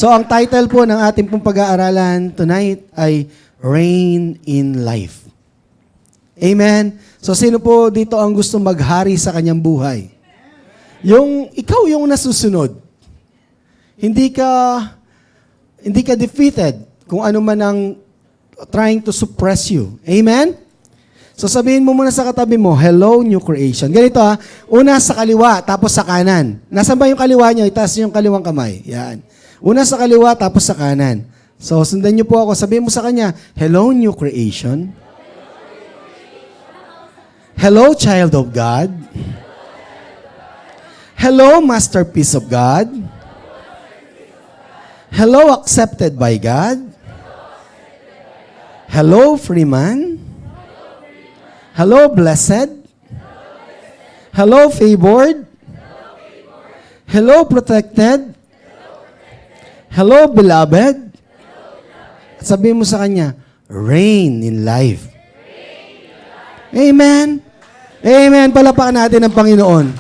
So ang title po ng ating pong pag-aaralan tonight ay Reign in Life. Amen? So sino po dito ang gusto maghari sa kanyang buhay? Ikaw yung nasusunod. Hindi ka defeated kung ano man ang trying to suppress you. Amen? So sabihin mo muna sa katabi mo, hello, new creation. Ganito una sa kaliwa, tapos sa kanan. Nasaan ba yung kaliwa nyo? Itaas nyo yung kaliwang kamay. Yan. Una sa kaliwa, tapos sa kanan. So sundan nyo po ako. Sabihin mo sa kanya, hello, new creation. Hello, child of God. Hello, masterpiece of God. Hello, accepted by God. Hello, free man. Hello, blessed. Hello, favored. Hello, protected. Hello, beloved. At sabihin mo sa kanya, reign in life. Amen. Amen. Palapakan natin ang Panginoon.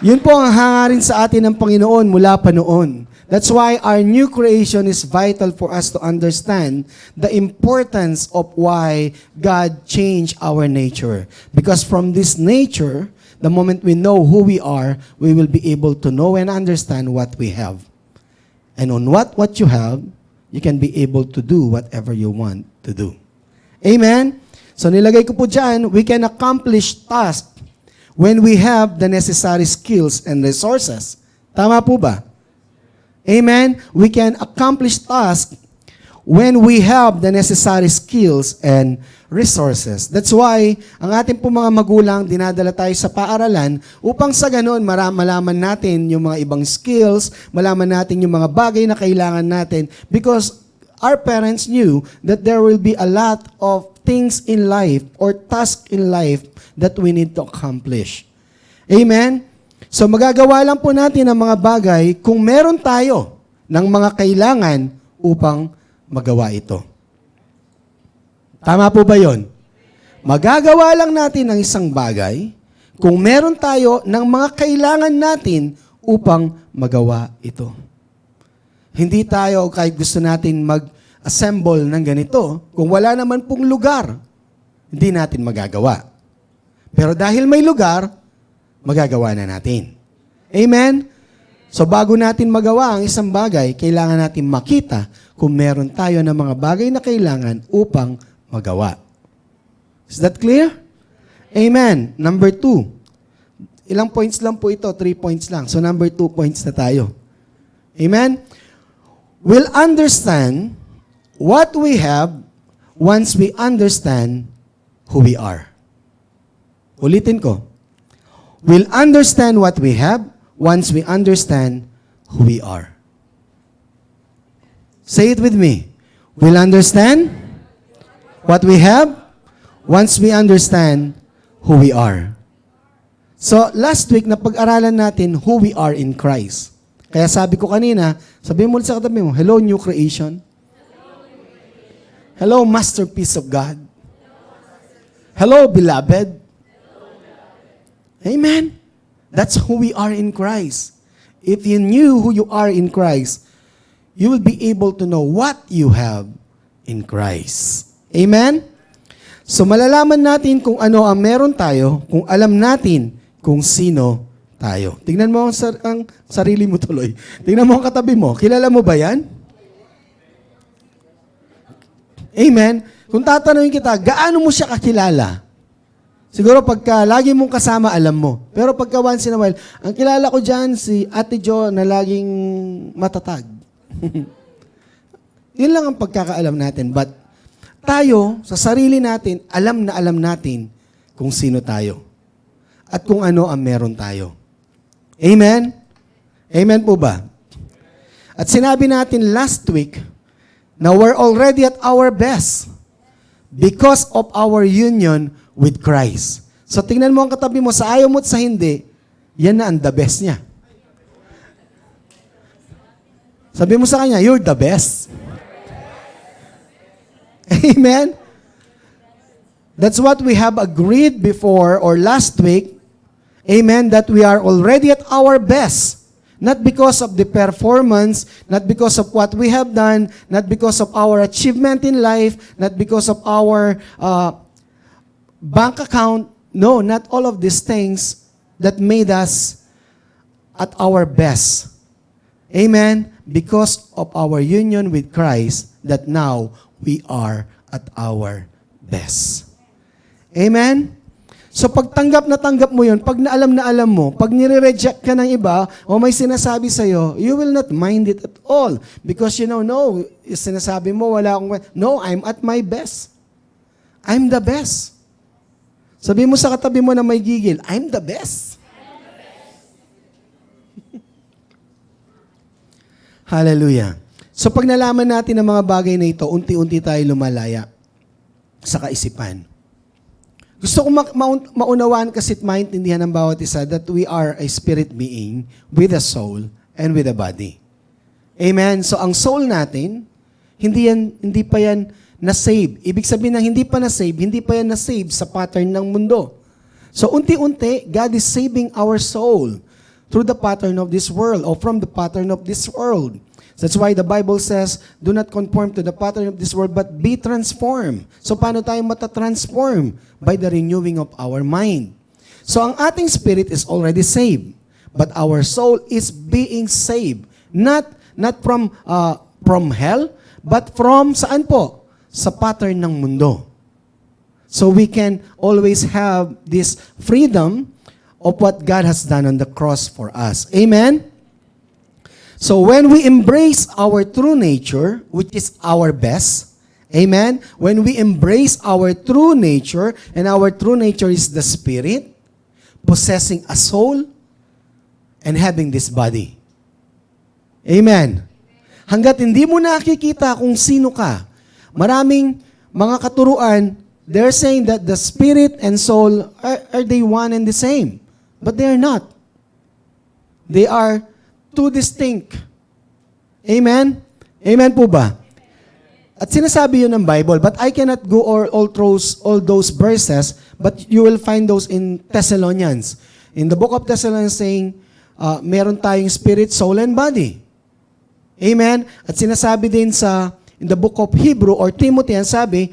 Yun po ang hangarin sa atin ng Panginoon mula pa noon. That's why our new creation is vital for us to understand the importance of why God changed our nature. Because from this nature, the moment we know who we are, we will be able to know and understand what we have. And on what you have, you can be able to do whatever you want to do. Amen? So nilagay ko po dyan, we can accomplish tasks when we have the necessary skills and resources. Tama po ba? Amen? We can accomplish tasks when we have the necessary skills and resources. That's why, ang ating po mga magulang, dinadala tayo sa paaralan upang sa ganoon, malaman natin yung mga ibang skills, malaman natin yung mga bagay na kailangan natin because our parents knew that there will be a lot of things in life or tasks in life that we need to accomplish. Amen? So magagawa lang po natin ang mga bagay kung meron tayo ng mga kailangan upang magawa ito. Tama po ba yon? Magagawa lang natin ang isang bagay kung meron tayo ng mga kailangan natin upang magawa ito. Hindi tayo kahit gusto natin mag-assemble ng ganito, kung wala naman pong lugar, hindi natin magagawa. Pero dahil may lugar, magagawa na natin. Amen? So bago natin magawa ang isang bagay, kailangan natin makita kung meron tayo ng mga bagay na kailangan upang magawa. Is that clear? Amen. Number 2. Ilang points lang po ito? 3 points lang. So number 2 points na tayo. Amen? We'll understand what we have once we understand who we are. Ulitin ko. We'll understand what we have once we understand who we are. Say it with me. We'll understand what we have once we understand who we are. So, last week, napag-aralan natin who we are in Christ. Kaya sabi ko kanina, sabihin mo sa katabi mo, hello, new creation. Hello, masterpiece of God. Hello, beloved. Amen. That's who we are in Christ. If you knew who you are in Christ, you will be able to know what you have in Christ. Amen? So malalaman natin kung ano ang meron tayo, kung alam natin kung sino tayo. Tingnan mo ang sarili mo tuloy. Tingnan mo ang katabi mo. Kilala mo ba yan? Amen? Kung tatanungin kita, gaano mo siya kakilala? Siguro pagka lagi mong kasama, alam mo. Pero pagka once in a while, ang kilala ko dyan, si Ate Jo na laging matatag. Yun lang ang pagkakaalam natin. But tayo, sa sarili natin, alam na alam natin kung sino tayo. At kung ano ang meron tayo. Amen? Amen po ba? At sinabi natin last week na we're already at our best because of our union with Christ. So tingnan mo ang katabi mo, sa ayaw mo at sa hindi, yan na ang the best niya. Sabi mo sa kanya, you're the best. Amen? That's what we have agreed before or last week. Amen? That we are already at our best. Not because of the performance, not because of what we have done, not because of our achievement in life, not because of our bank account. No, not all of these things that made us at our best. Amen? Because of our union with Christ, that now we are at our best. Amen? So pag tanggap na tanggap mo yun, pag na alam mo, pag nire-reject ka ng iba, o may sinasabi sa'yo, you will not mind it at all. Because you know, no, sinasabi mo, wala akong, no, I'm at my best. I'm the best. Sabi mo sa katabi mo na may gigil, I'm the best. Hallelujah. So pag nalaman natin ang mga bagay na ito, unti-unti tayo lumalaya sa kaisipan. Gusto ko maunawaan kasi at maintindihan ng bawat isa that we are a spirit being with a soul and with a body. Amen? So ang soul natin, hindi pa yan na-save. Ibig sabihin na hindi pa na-save, hindi pa yan na-save sa pattern ng mundo. So unti-unti, God is saving our soul through the pattern of this world or from the pattern of this world. That's why the Bible says, do not conform to the pattern of this world, but be transformed. So paano tayo matatransform? By the renewing of our mind. So ang ating spirit is already saved, but our soul is being saved. Not from hell, but from saan po? Sa pattern ng mundo. So we can always have this freedom of what God has done on the cross for us. Amen? So when we embrace our true nature, which is our best, amen? When we embrace our true nature, and our true nature is the spirit, possessing a soul, and having this body. Amen? Hanggat hindi mo nakikita kung sino ka, maraming mga katuruan, they're saying that the spirit and soul are they one and the same. But they are not. They are two distinct. Amen? Amen po ba? At sinasabi yun ng Bible, but I cannot go all those verses, but you will find those in Thessalonians. In the book of Thessalonians saying, meron tayong spirit, soul, and body. Amen? At sinasabi din in the book of Hebrew or Timothy, ang sabi,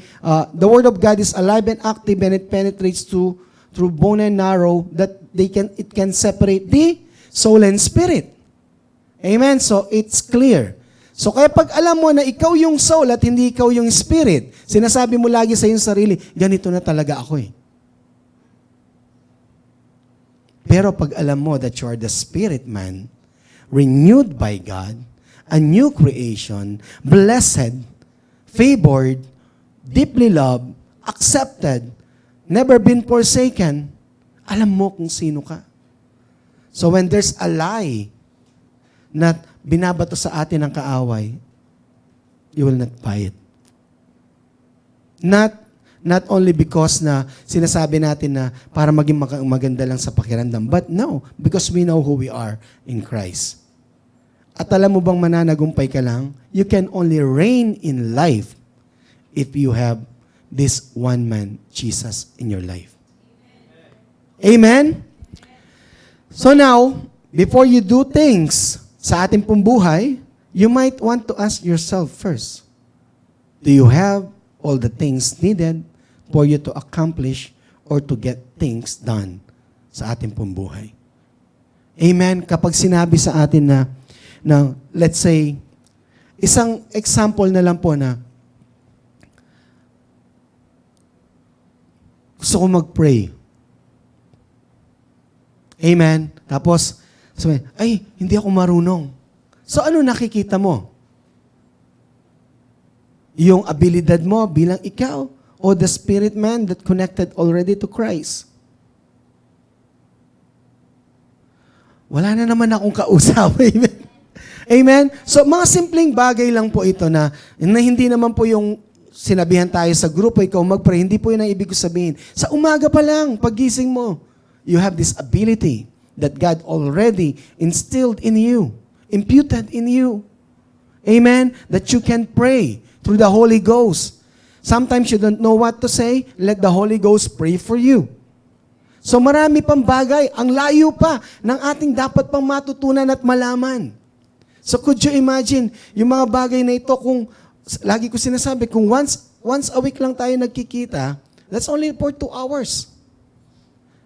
the word of God is alive and active and it penetrates through bone and marrow that it can separate the soul and spirit. Amen? So, it's clear. So, kaya pag alam mo na ikaw yung soul at hindi ikaw yung spirit, sinasabi mo lagi sa iyong sarili, ganito na talaga ako eh. Pero pag alam mo that you are the spirit man, renewed by God, a new creation, blessed, favored, deeply loved, accepted, never been forsaken, alam mo kung sino ka. So when there's a lie na binabato sa atin ng kaaway, you will not buy it. Not only because na sinasabi natin na para maging maganda lang sa pakiramdam, but no, because we know who we are in Christ. At alam mo bang mananagumpay ka lang? You can only reign in life if you have this one man, Jesus, in your life. Amen? So now, before you do things sa ating pong buhay, you might want to ask yourself first, do you have all the things needed for you to accomplish or to get things done sa ating pong buhay? Amen? Kapag sinabi sa atin na let's say, isang example na lang po na gusto ko mag-pray. Amen? Tapos, sabi, ay, hindi ako marunong. So, ano nakikita mo? Yung abilidad mo bilang ikaw o the spirit man that connected already to Christ? Wala na naman akong kausap. Amen? Amen? So, mga simpleng bagay lang po ito na hindi naman po yung sinabihan tayo sa grupo, ikaw mag-pray. Hindi po yun ang ibig sabihin. Sa umaga pa lang, pagising mo, you have this ability that God already instilled in you, imputed in you. Amen? That you can pray through the Holy Ghost. Sometimes you don't know what to say, let the Holy Ghost pray for you. So marami pang bagay, ang layo pa ng ating dapat pang matutunan at malaman. So could you imagine, yung mga bagay na ito, kung, lagi ko sinasabi, kung once a week lang tayo nagkikita, that's only for 2 hours.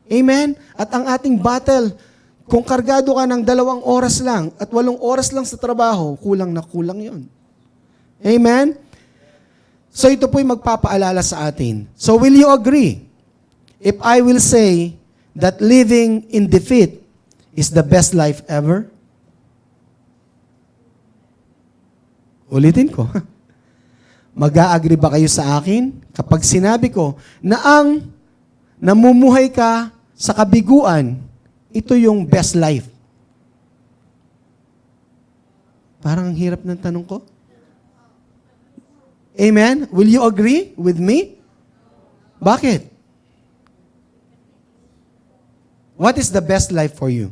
Amen? At ang ating battle, kung kargado ka ng 2 oras lang at 8 oras lang sa trabaho, kulang na kulang yon. Amen? So ito po'y magpapaalala sa atin. So will you agree? If I will say that living in defeat is the best life ever? Ulitin ko. Mag-a-agree ba kayo sa akin kapag sinabi ko na ang namumuhay ka sa kabiguan, ito yung best life? Parang ang hirap ng tanong ko. Amen? Will you agree with me? Bakit? What is the best life for you?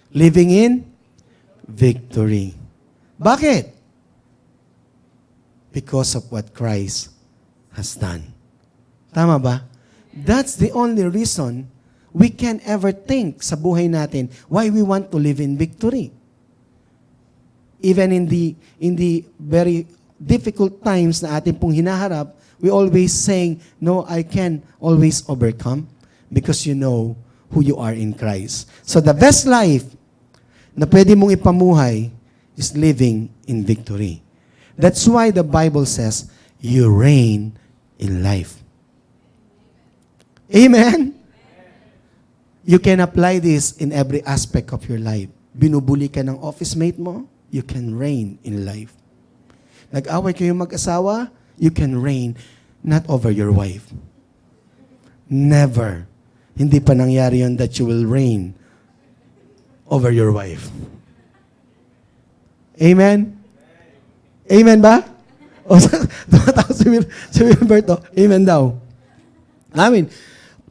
Living in victory. Bakit? Because of what Christ has done. Tama ba? That's the only reason we can ever think sa buhay natin why we want to live in victory. Even in the very difficult times na atin pong hinaharap, we always saying, no, I can always overcome because you know who you are in Christ. So the best life na pwede mong ipamuhay is living in victory. That's why the Bible says, you reign in life. Amen? You can apply this in every aspect of your life. Binubuli ka ng office mate mo, you can reign in life. Nag-away kayo mag-asawa, you can reign not over your wife. Never. Hindi pa nangyari yun that you will reign over your wife. Amen? Amen ba? O, tumatawa si Wilberto, amen daw.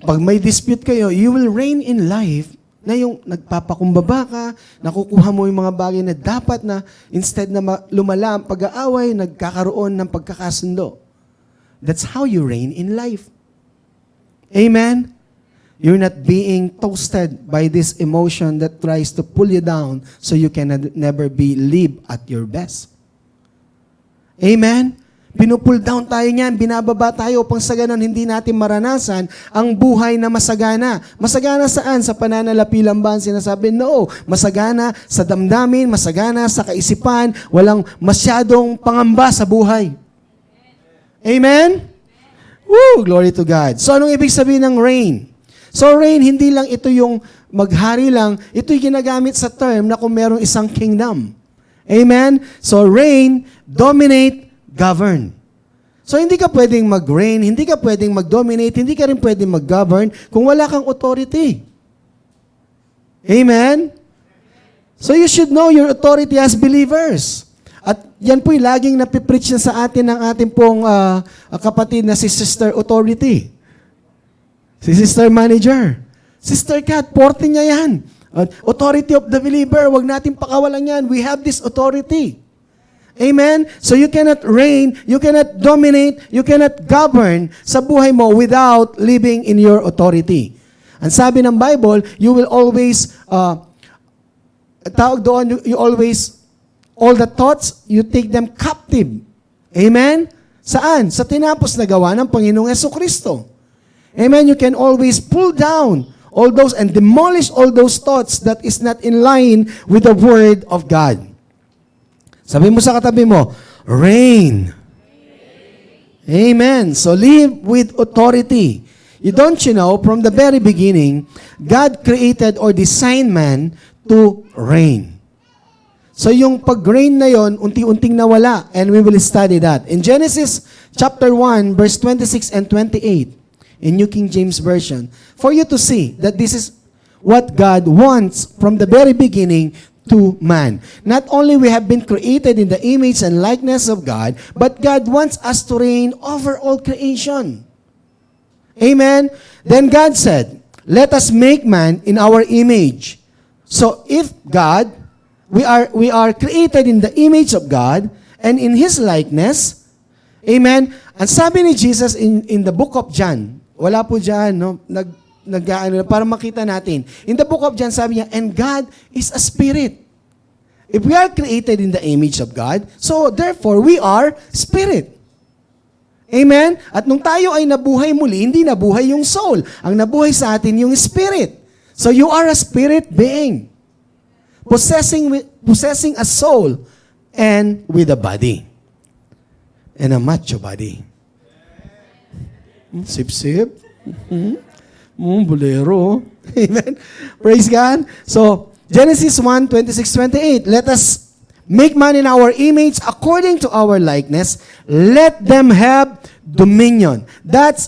Pag may dispute kayo, you will reign in life na yung nagpapakumbaba ka, nakukuha mo yung mga bagay na dapat na instead na lumala ang pag-aaway, nagkakaroon ng pagkakasundo. That's how you reign in life. Amen? You're not being toasted by this emotion that tries to pull you down so you can never live at your best. Amen? Pinupull down tayo niyan, binababa tayo upang sa ganon hindi natin maranasan ang buhay na masagana. Masagana saan? Sa pananalapilan ba ang sinasabi? No. Masagana sa damdamin, masagana sa kaisipan, walang masyadong pangamba sa buhay. Amen? Woo! Glory to God. So anong ibig sabihin ng reign? So reign, hindi lang ito yung maghari lang, ito'y ginagamit sa term na kung merong isang kingdom. Amen? So reign, dominate, govern. So hindi ka pwedeng mag-reign, hindi ka pwedeng mag-dominate, hindi ka rin pwedeng mag-govern kung wala kang authority. Amen? So you should know your authority as believers. At yan po'y laging napipreach na sa atin ng ating pong kapatid na si Sister Authority. Si Sister Manager. Sister Kat, porte niya yan. Authority of the believer, wag natin pakawalan yan. We have this authority. Amen? So you cannot reign, you cannot dominate, you cannot govern sa buhay mo without living in your authority. Ang sabi ng Bible, you will always, tawag doon, you always, all the thoughts, you take them captive. Amen? Saan? Sa tinapos na gawa ng Panginoong Jesucristo. Amen? You can always pull down all those and demolish all those thoughts that is not in line with the Word of God. Sabi mo sa katabi mo, reign. Amen. So live with authority. You know, from the very beginning, God created or designed man to reign. So yung pag-reign na yon, unti-unting nawala, and we will study that. In Genesis chapter 1, verse 26 and 28, in New King James Version, for you to see that this is what God wants from the very beginning to man. Not only we have been created in the image and likeness of God, but God wants us to reign over all creation. Amen? Then God said, let us make man in our image. So if God, we are created in the image of God and in His likeness, amen? Ang sabi ni Jesus in the book of John, wala po dyan, no? para makita natin. In the book of John, sabi niya, and God is a spirit. If we are created in the image of God, so therefore, we are spirit. Amen? At nung tayo ay nabuhay muli, hindi nabuhay yung soul. Ang nabuhay sa atin yung spirit. So you are a spirit being. Possessing a soul and with a body. And a macho body. Sip-sip. Bolero. Amen? Praise God. So, Genesis 1, 26, 28. Let us make man in our image according to our likeness. Let them have dominion. That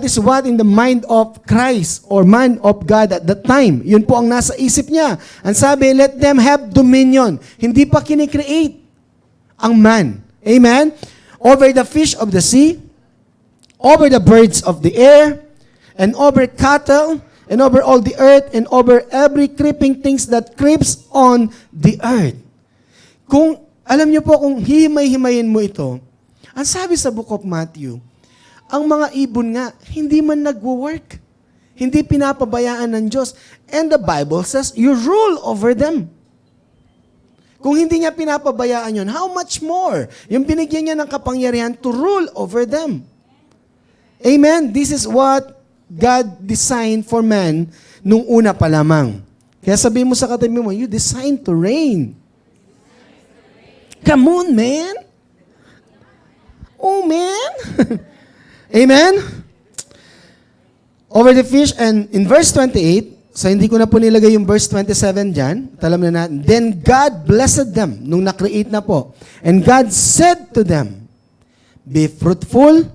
is what in the mind of Christ or mind of God at that time. Yun po ang nasa isip niya. Ang sabi, let them have dominion. Hindi pa kinikreate ang man. Amen? Over the fish of the sea, over the birds of the air, and over cattle, and over all the earth, and over every creeping things that creeps on the earth. Kung, alam niyo po, kung himay-himayin mo ito, ang sabi sa book of Matthew, ang mga ibon nga, hindi man nagwo-work. Hindi pinapabayaan ng Diyos. And the Bible says, you rule over them. Kung hindi niya pinapabayaan yun, how much more? Yung binigyan niya ng kapangyarihan to rule over them. Amen? This is what God designed for man nung una pa lamang. Kaya sabihin mo sa katabi mo, you designed to reign. Come on, man. Oh, man. Amen? Over the fish, and in verse 28, so hindi ko na po nilagay yung verse 27 dyan, alam na natin, then God blessed them, nung na-create na po. And God said to them, be fruitful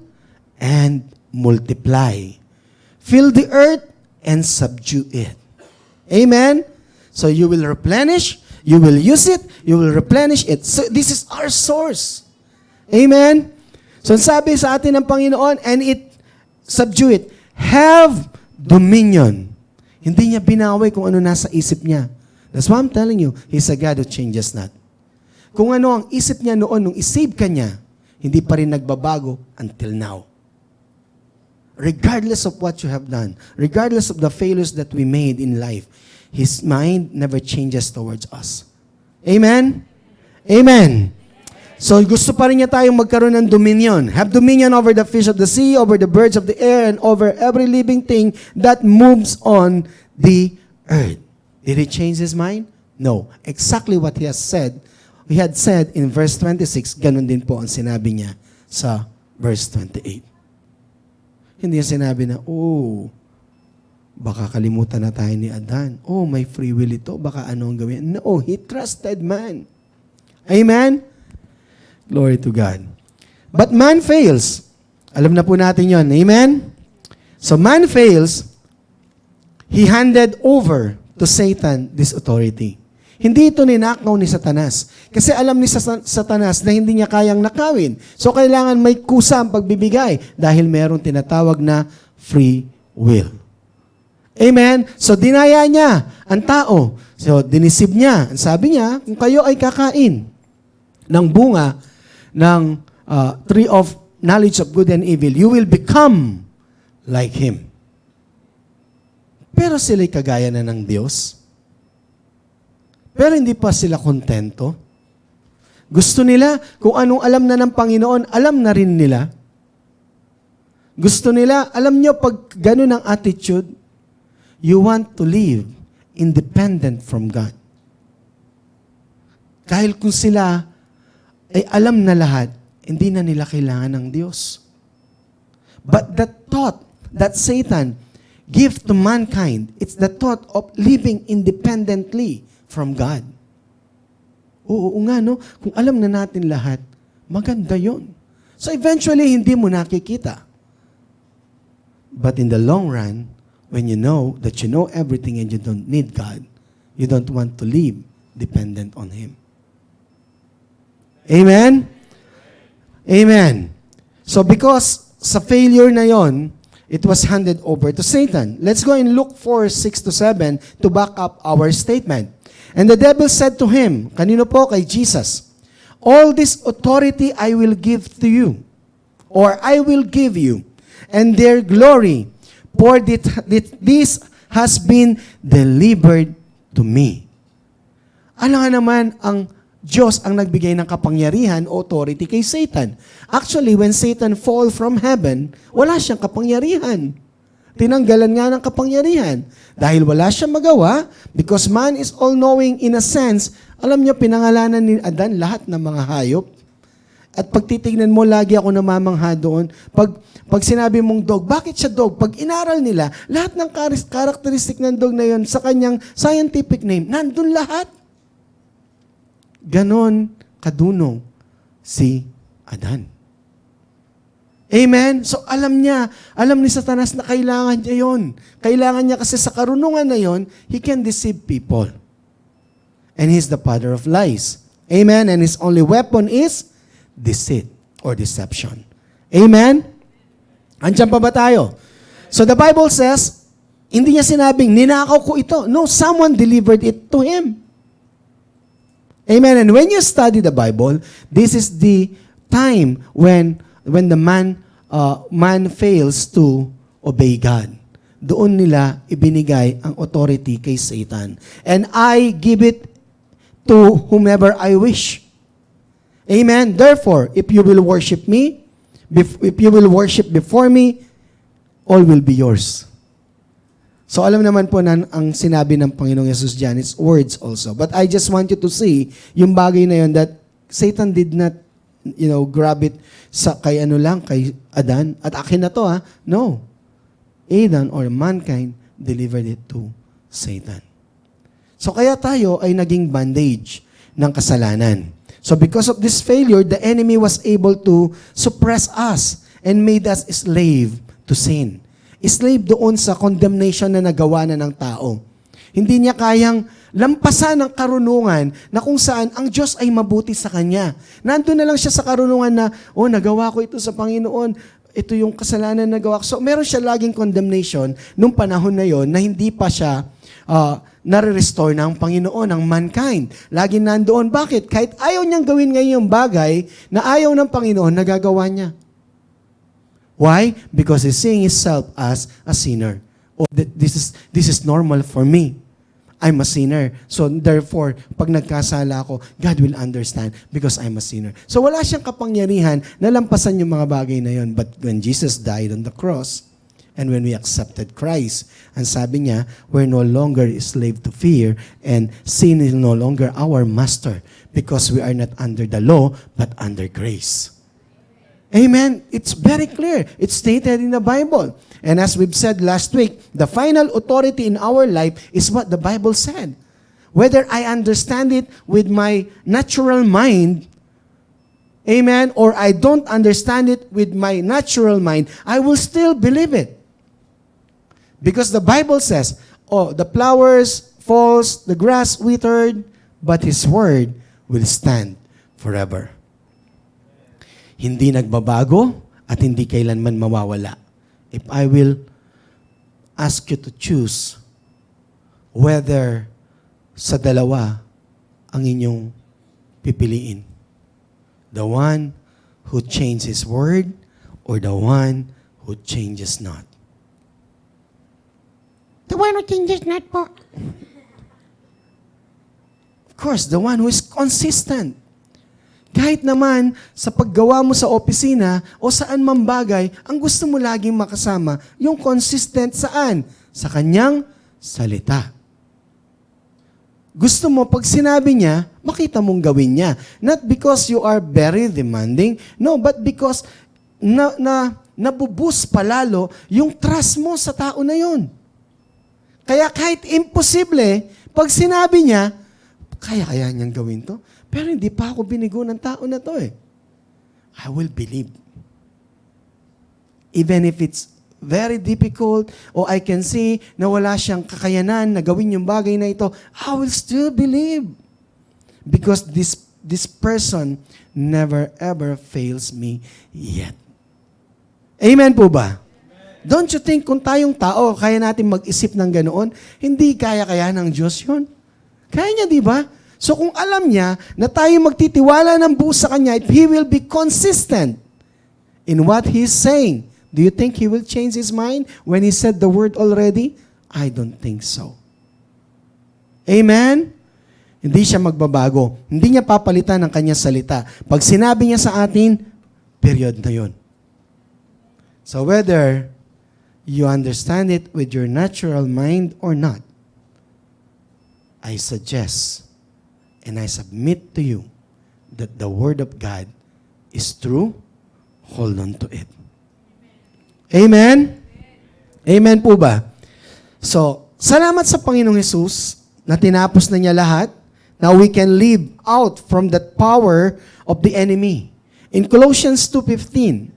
and multiply. Fill the earth and subdue it. Amen? So you will replenish, you will use it, you will replenish it. So this is our source. Amen? So sabi sa atin ng Panginoon, and it, subdue it, have dominion. Hindi niya binawi kung ano nasa isip niya. That's why I'm telling you, He's a God who changes not. Kung ano ang isip niya noon, nung isave ka niya, hindi pa rin nagbabago until now. Regardless of what you have done, regardless of the failures that we made in life, His mind never changes towards us. Amen? Amen. So gusto pa rin niya tayong magkaroon ng dominion. Have dominion over the fish of the sea, over the birds of the air, and over every living thing that moves on the earth. Did He change His mind? No. Exactly what He had said in verse 26, ganun din po ang sinabi niya sa verse 28. Hindi niya sinabi na, baka kalimutan na tayo ni Adan. May free will ito. Baka ano ang gawin? No, He trusted man. Amen? Glory to God. But man fails. Alam na po natin yon. Amen? So man fails, he handed over to Satan this authority. Hindi ito ninakaw ni Satanas. Kasi alam ni Satanas na hindi niya kayang nakawin. So kailangan may kusa ang pagbibigay dahil mayroong tinatawag na free will. Amen? So dinaya niya ang tao. So dinisib niya. Sabi niya, kung kayo ay kakain ng bunga ng tree of knowledge of good and evil, you will become like Him. Pero sila'y kagaya na ng Diyos. Pero hindi pa sila kontento. Gusto nila, kung anong alam na ng Panginoon, alam na rin nila. Gusto nila, alam nyo, pag gano'n ang attitude, you want to live independent from God. Dahil kung sila ay alam na lahat, hindi na nila kailangan ng Diyos. But the thought that Satan give to mankind, it's the thought of living independently from God. Oo nga, no? Kung alam na natin lahat, maganda yon. So eventually, hindi mo nakikita. But in the long run, when you know that you know everything and you don't need God, you don't want to live dependent on Him. Amen? Amen. So because sa failure na yon, it was handed over to Satan. Let's go and look for 6-7 to back up our statement. And the devil said to him, kanino po? Kay Jesus, all this authority I will give to you, or I will give you, and their glory. For this has been delivered to me. Ano nga naman ang Diyos ang nagbigay ng kapangyarihan o authority kay Satan? Actually, when Satan fall from heaven, wala siyang kapangyarihan. Tinanggalan nga ng kapangyarihan. Dahil wala siyang magawa, because man is all-knowing in a sense, alam niyo, pinangalanan ni Adan lahat ng mga hayop. At pag titignan mo, lagi ako namamangha doon. Pag sinabi mong dog, bakit siya dog? Pag inaral nila, lahat ng karakteristik ng dog na yon sa kanyang scientific name, nandun lahat. Ganon kadunong si Adan. Amen? So alam ni Satanas na kailangan niya yon. Kailangan niya kasi sa karunungan na yon, he can deceive people. And he's the father of lies. Amen? And his only weapon is deceit or deception. Amen? Andiyan pa ba tayo? So the Bible says, hindi niya sinabing, ninakaw ko ito. No, someone delivered it to him. Amen? And when you study the Bible, this is the time when the man fails to obey God. Doon nila ibinigay ang authority kay Satan. And I give it to whomever I wish. Amen? Therefore, if you will worship me, if you will worship before me, all will be yours. So alam naman po na ang sinabi ng Panginoong Yesus dyan is words also. But I just want you to see yung bagay na yun that Satan did not, grab it kay Adan. At akin na to No. Adan or mankind delivered it to Satan. So kaya tayo ay naging bandage ng kasalanan. So because of this failure, the enemy was able to suppress us and made us slave to sin. Slave doon sa condemnation na nagawa na ng tao. Hindi niya kayang lampasan ang karunungan na kung saan ang Diyos ay mabuti sa kanya. Nandun na lang siya sa karunungan na, nagawa ko ito sa Panginoon. Ito yung kasalanan na nagawa ko. So meron siya laging condemnation nung panahon na yon na hindi pa siya nare-restore ng Panginoon, ng mankind. Laging nandoon. Bakit? Kahit ayaw niyang gawin ngayon yung bagay na ayaw ng Panginoon, nagagawa niya. Why? Because he's seeing himself as a sinner. This is normal for me. I'm a sinner. So therefore, pag nagkasala ako, God will understand because I'm a sinner. So wala siyang kapangyarihan na lampasan yung mga bagay na yon. But when Jesus died on the cross, and when we accepted Christ, ang sabi niya, we're no longer a slave to fear, and sin is no longer our master because we are not under the law, but under grace. Amen? It's very clear. It's stated in the Bible. And as we've said last week, the final authority in our life is what the Bible said. Whether I understand it with my natural mind, amen, or I don't understand it with my natural mind, I will still believe it. Because the Bible says, the flowers falls, the grass withered, but His word will stand forever. Hindi nagbabago at hindi kailanman mawawala. If I will ask you to choose whether sa dalawa ang inyong pipiliin. The one who changes His word or the one who changes not. The one who changes not po. Of course, the one who is consistent. Kahit naman sa paggawa mo sa opisina o saan man bagay, ang gusto mo laging makasama, yung consistent saan? Sa kanyang salita. Gusto mo, pag sinabi niya, makita mong gawin niya. Not because you are very demanding, no, but because nabubus palalo yung trust mo sa tao na yun. Kaya kahit imposible, pag sinabi niya, kaya niyang gawin to? Pero hindi pa ako binigo ng tao na to eh. I will believe. Even if it's very difficult or I can see na wala siyang kakayanan na gawin yung bagay na ito, I will still believe. Because this person never ever fails me yet. Amen po ba? Don't you think kung tayong tao, kaya natin mag-isip ng ganoon, hindi kaya ng Diyos yun? Kaya niya, di ba? So kung alam niya na tayo magtitiwala ng buo sa Kanya, if He will be consistent in what He is saying, Do you think He will change His mind when He said the word already? I don't think so. Amen? Hindi siya magbabago. Hindi niya papalitan ang kanyang salita. Pag sinabi niya sa atin, period na yun. So whether you understand it with your natural mind or not, I suggest and I submit to you that the Word of God is true. Hold on to it. Amen? Amen po ba? So, salamat sa Panginoong Hesus na tinapos na niya lahat. Now we can live out from that power of the enemy. In Colossians 2:15.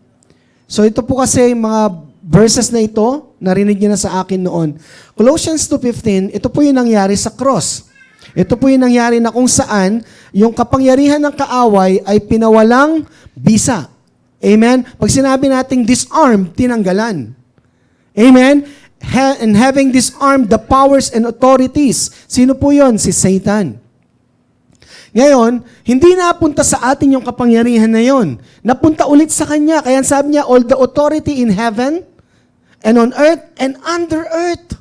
So ito po kasi mga verses na ito, narinig niyo na sa akin noon. Colossians 2:15, ito po yung nangyari sa cross. Ito po yung nangyari na kung saan yung kapangyarihan ng kaaway ay pinawalang bisa. Amen? Pag sinabi nating disarm, tinanggalan. Amen? And having disarmed the powers and authorities. Sino po yon? Si Satan. Ngayon, hindi napunta sa atin yung kapangyarihan na yon. Napunta ulit sa Kanya. Kaya sabi niya, all the authority in heaven and on earth and under earth.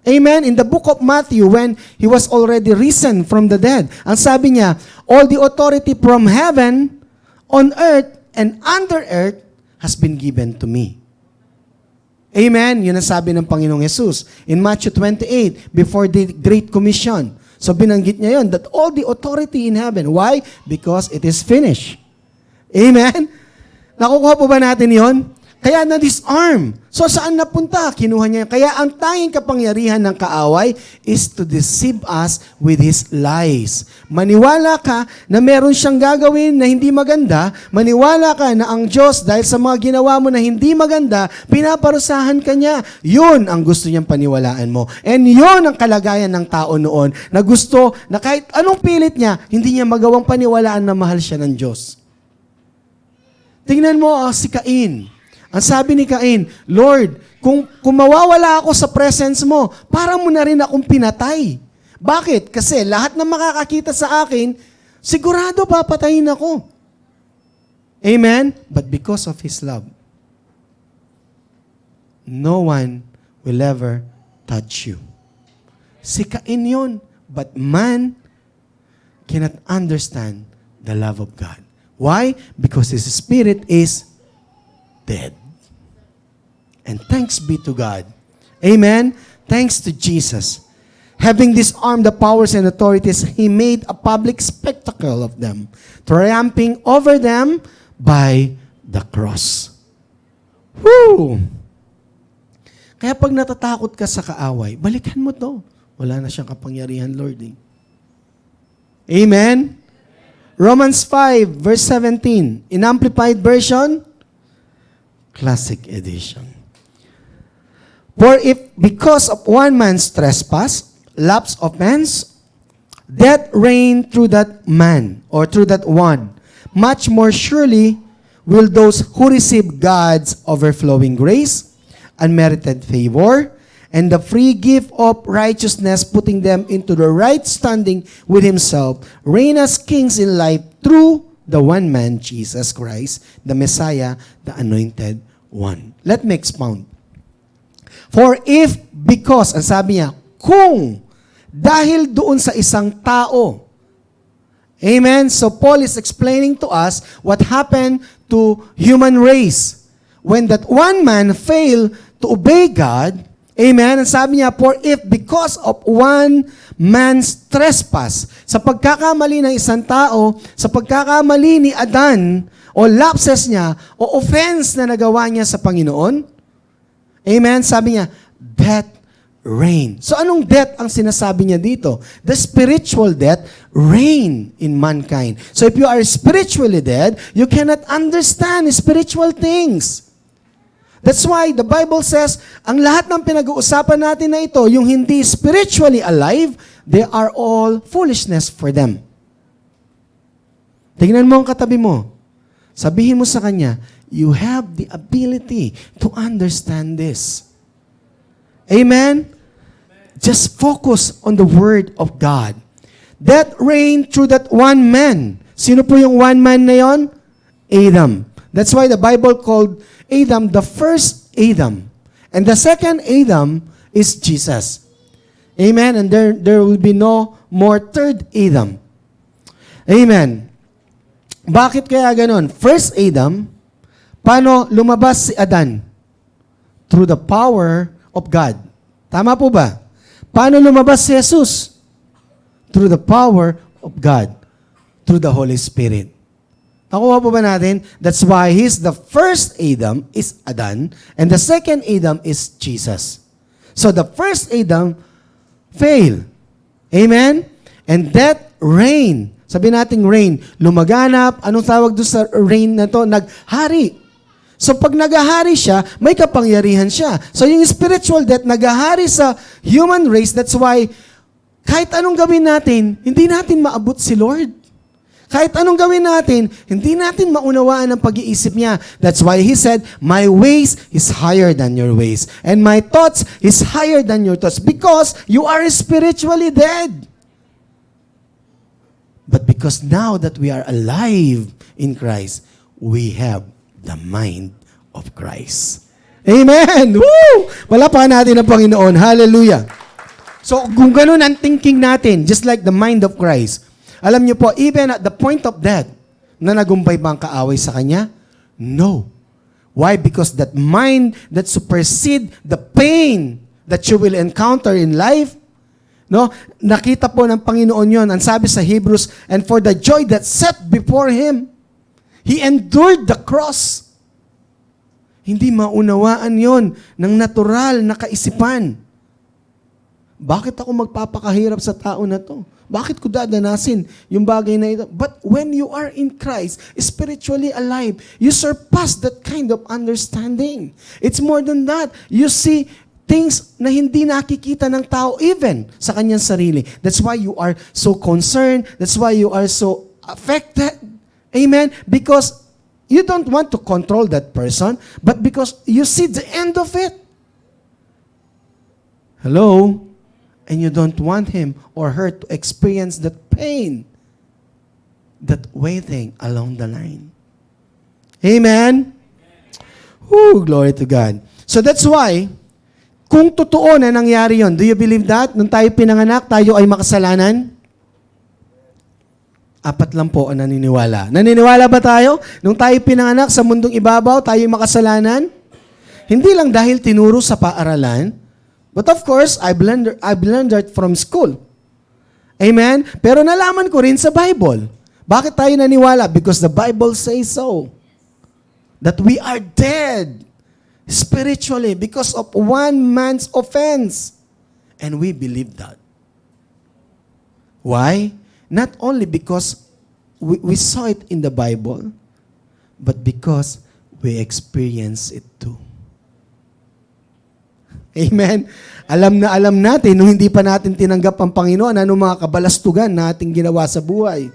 Amen? In the book of Matthew, when He was already risen from the dead, ang sabi niya, all the authority from heaven, on earth, and under earth has been given to me. Amen? Yun ang sabi ng Panginoong Yesus. In Matthew 28, before the Great Commission. So binanggit niya yun, that all the authority in heaven. Why? Because it is finished. Amen? Nakukuha po ba natin yon? Kaya na-disarm. So saan napunta? Kinuha niya. Kaya ang tanging kapangyarihan ng kaaway is to deceive us with his lies. Maniwala ka na meron siyang gagawin na hindi maganda. Maniwala ka na ang Diyos, dahil sa mga ginawa mo na hindi maganda, pinaparusahan ka niya. Yun ang gusto niyang paniwalaan mo. And yun ang kalagayan ng tao noon na gusto na kahit anong pilit niya, hindi niya magawang paniwalaan na mahal siya ng Diyos. Tingnan mo si Cain. Ang sabi ni Cain, Lord, kung mawawala ako sa presence mo, para mo na rin akong pinatay. Bakit? Kasi lahat na makakakita sa akin, sigurado papatayin ako. Amen? But because of His love, no one will ever touch you. Si Cain yun. But man cannot understand the love of God. Why? Because his spirit is dead. And thanks be to God. Amen? Thanks to Jesus. Having disarmed the powers and authorities, He made a public spectacle of them, triumphing over them by the cross. Woo! Kaya pag natatakot ka sa kaaway, balikan mo to. Wala na siyang kapangyarihan, Lord. Amen? Romans 5, verse 17. In Amplified Version, Classic Edition. For if because of one man's trespass, lapse of offense, death reigned through that man, or through that one, much more surely will those who receive God's overflowing grace, unmerited favor, and the free gift of righteousness, putting them into the right standing with Himself, reign as kings in life through the one man, Jesus Christ, the Messiah, the Anointed One. Let me expound. For if, because, ang sabi niya, kung, dahil doon sa isang tao. Amen? So Paul is explaining to us what happened to human race. When that one man failed to obey God, amen? Ang sabi niya, for if because of one man's trespass, sa pagkakamali ng isang tao, sa pagkakamali ni Adan, o lapses niya, o offense na nagawa niya sa Panginoon, amen? Sabi niya, death reign. So anong death ang sinasabi niya dito? The spiritual death reign in mankind. So if you are spiritually dead, you cannot understand spiritual things. That's why the Bible says, ang lahat ng pinag-uusapan natin na ito, yung hindi spiritually alive, they are all foolishness for them. Tingnan mo ang katabi mo. Sabihin mo sa kanya, you have the ability to understand this. Amen? Just focus on the Word of God. That reigned through that one man. Sino po yung one man na yon? Adam. That's why the Bible called Adam, the first Adam. And the second Adam is Jesus. Amen? And there will be no more third Adam. Amen. Bakit kaya ganon? First Adam, paano lumabas si Adan? Through the power of God. Tama po ba? Paano lumabas si Jesus? Through the power of God. Through the Holy Spirit. Nakuha po ba natin? That's why the first Adam is Adan, and the second Adam is Jesus. So the first Adam failed. Amen? And that reign, sabi nating reign, lumaganap, anong tawag doon sa reign na to? Naghari. So pag naghahari siya, may kapangyarihan siya. So yung spiritual death, naghahari sa human race, that's why kahit anong gawin natin, hindi natin maabot si Lord. Kahit anong gawin natin, hindi natin maunawaan ang pag-iisip niya. That's why He said, my ways is higher than your ways. And my thoughts is higher than your thoughts. Because you are spiritually dead. But because now that we are alive in Christ, we have the mind of Christ. Amen! Woo! Palapakan natin ang Panginoon. Hallelujah! So, kung ganun ang thinking natin, just like the mind of Christ, alam niyo po, even at the point of death, na nagumpay ba ang kaaway sa Kanya? No. Why? Because that mind that supersede the pain that you will encounter in life, no? Nakita po ng Panginoon yon. Ang sabi sa Hebrews, and for the joy that set before Him, He endured the cross. Hindi maunawaan yon ng natural na kaisipan. Bakit ako magpapakahirap sa tao na to? Bakit ko dadanasin yung bagay na ito? But when you are in Christ, spiritually alive, you surpass that kind of understanding. It's more than that. You see things na hindi nakikita ng tao even sa kanyang sarili. That's why you are so concerned. That's why you are so affected. Amen? Because you don't want to control that person, but because you see the end of it. Hello? And you don't want him or her to experience that pain, that waiting along the line. Amen? Woo, glory to God. So that's why, kung totoo na nangyari yon, do you believe that? Nung tayo pinanganak, tayo ay makasalanan? 4 lang po ang naniniwala. Naniniwala ba tayo? Nung tayo pinanganak sa mundong ibabaw, tayo ay makasalanan? Hindi lang dahil tinuro sa paaralan, but of course, I've learned that from school. Amen? Pero nalaman ko rin sa Bible. Bakit tayo naniwala? Because the Bible says so. That we are dead spiritually because of one man's offense. And we believe that. Why? Not only because we saw it in the Bible, but because we experience it too. Amen? Alam natin, nung hindi pa natin tinanggap ang Panginoon, ano mga kabalastugan na ating ginawa sa buhay.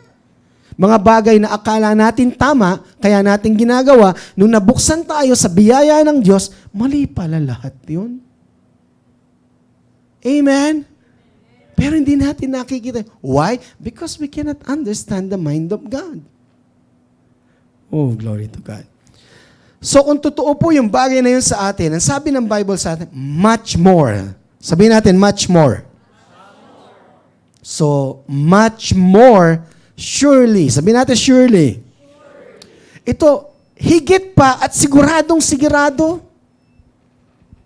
Mga bagay na akala natin tama, kaya natin ginagawa, nung nabuksan tayo sa biyaya ng Diyos, mali pala lahat yun. Amen? Pero hindi natin nakikita. Why? Because we cannot understand the mind of God. Oh, glory to God. So kung totoo po yung bagay na yun sa atin, ang sabi ng Bible sa atin, much more. Sabihin natin, much more. So, much more, surely. Sabihin natin, surely. Ito, higit pa at siguradong sigurado.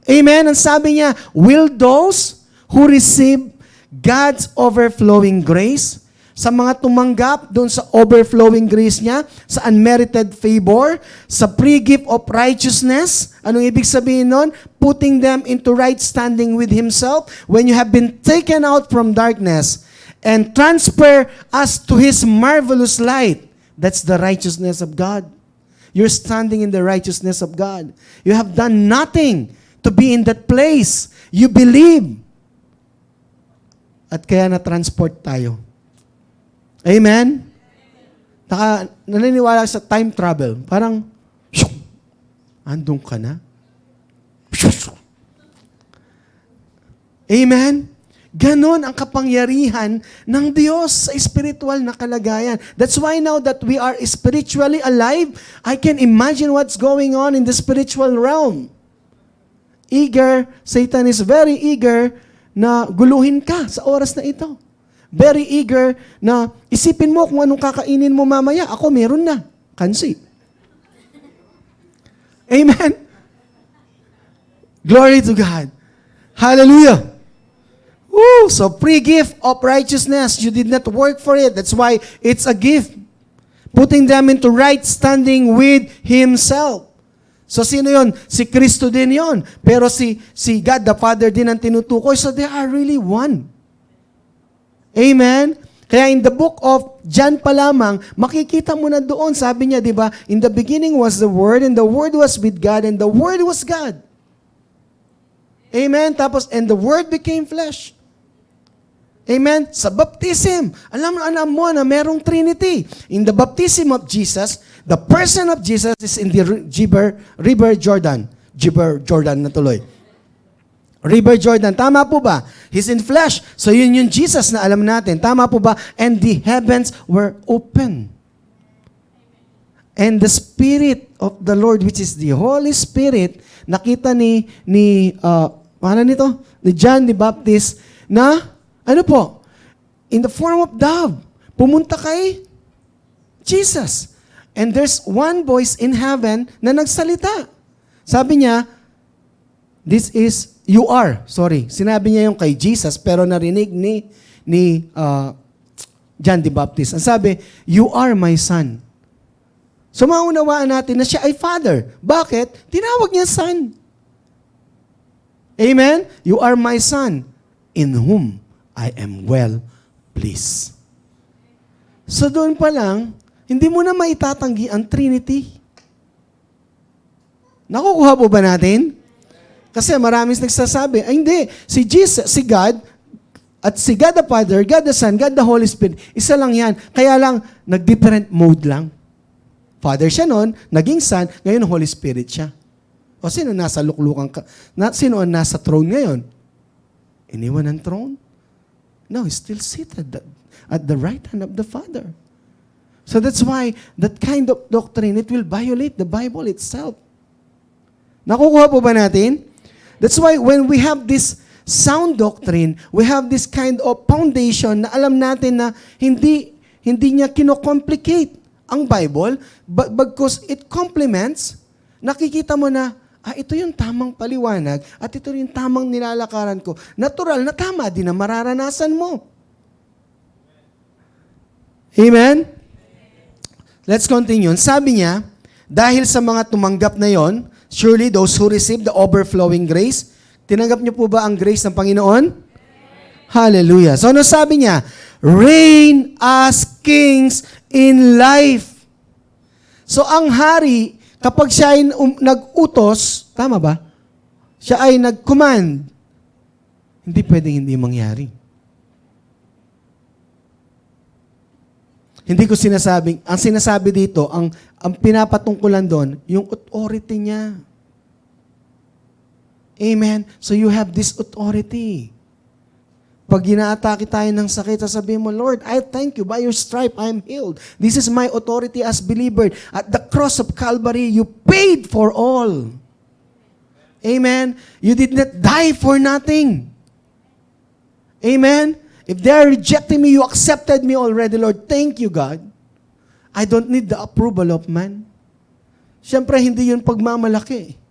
Amen? Ang sabi niya, will those who receive God's overflowing grace, sa mga tumanggap doon sa overflowing grace niya, sa unmerited favor, sa free gift of righteousness. Anong ibig sabihin nun? Putting them into right standing with Himself. When you have been taken out from darkness and transfer us to His marvelous light. That's the righteousness of God. You're standing in the righteousness of God. You have done nothing to be in that place. You believe. At kaya na-transport tayo. Amen? Naniniwala sa time travel. Parang, andun ka na. Amen? Ganon ang kapangyarihan ng Diyos sa spiritual na kalagayan. That's why now that we are spiritually alive, I can imagine what's going on in the spiritual realm. Satan is very eager na guluhin ka sa oras na ito. Very eager na isipin mo kung anong kakainin mo mamaya. Ako meron na. Kansi. Amen? Glory to God. Hallelujah. Woo! So pre-gift of righteousness. You did not work for it. That's why it's a gift. Putting them into right standing with Himself. So sino yon? Si Kristo din yon. Pero si God the Father din ang tinutukoy. So they are really one. Amen? Kaya in the book of John pa lamang, makikita mo na doon, sabi niya, di ba, in the beginning was the Word, and the Word was with God, and the Word was God. Amen? Tapos, and the Word became flesh. Amen? Sa baptism, alam mo na merong Trinity. In the baptism of Jesus, the person of Jesus is in the River Jordan. River Jordan na tuloy. River Jordan, tama po ba? He's in flesh. So yun yung Jesus na alam natin. Tama po ba? And the heavens were open. And the Spirit of the Lord, which is the Holy Spirit, nakita ni John the Baptist na, ano po? In the form of dove. Pumunta kay Jesus. And there's one voice in heaven na nagsalita. Sabi niya, Sinabi niya yung kay Jesus, pero narinig ni John the Baptist. Ang sabi, you are my son. So maunawaan natin na siya ay father. Bakit? Tinawag niya son. Amen? You are my son, in whom I am well pleased. So doon pa lang, hindi mo na maitatanggi ang Trinity. Nakukuha po ba natin? Kasi maraming nagsasabi, ay hindi, si Jesus, si God, at si God the Father, God the Son, God the Holy Spirit, isa lang yan. Kaya lang, nag-different mode lang. Father siya noon, naging Son, ngayon Holy Spirit siya. O sino nasa luklukan ka? Sino ang nasa throne ngayon? Iniwan ang throne? No, he's still seated at the right hand of the Father. So that's why that kind of doctrine, it will violate the Bible itself. Nakukuha po ba natin? That's why when we have this sound doctrine, we have this kind of foundation na alam natin na hindi niya kino-complicate ang Bible, but because it complements, nakikita mo na, ito yung tamang paliwanag at ito yung tamang nilalakaran ko. Natural na tama din na mararanasan mo. Amen? Let's continue. Sabi niya, dahil sa mga tumanggap na yon, surely those who receive the overflowing grace, tinanggap niyo po ba ang grace ng Panginoon? Hallelujah. So ano sabi niya? Reign as kings in life. So ang hari, kapag siya ay nag-utos, tama ba? Siya ay nag-command, hindi pwedeng hindi mangyari. Hindi ko sinasabing, ang sinasabi dito, ang pinapatungkulan doon, yung authority niya. Amen? So you have this authority. Pag ginaatake tayo ng sakit, sasabihin mo, Lord, I thank you. By your stripe, I am healed. This is my authority as believer. At the cross of Calvary, you paid for all. Amen? You did not die for nothing. Amen? If they are rejecting me, you accepted me already, Lord. Thank you, God. I don't need the approval of man. Siyempre, hindi yun pagmamalaki.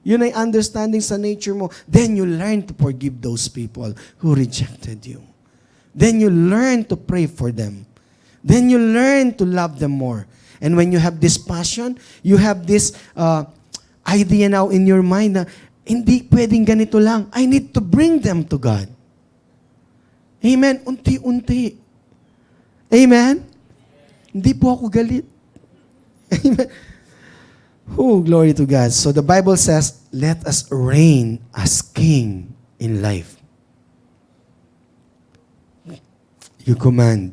Yun ay understanding sa nature mo. Then you learn to forgive those people who rejected you. Then you learn to pray for them. Then you learn to love them more. And when you have this passion, you have this idea now in your mind na hindi pwedeng ganito lang. I need to bring them to God. Amen? Unti-unti. Amen? Hindi po ako galit. Amen? Oh, glory to God. So the Bible says, let us reign as king in life. You command.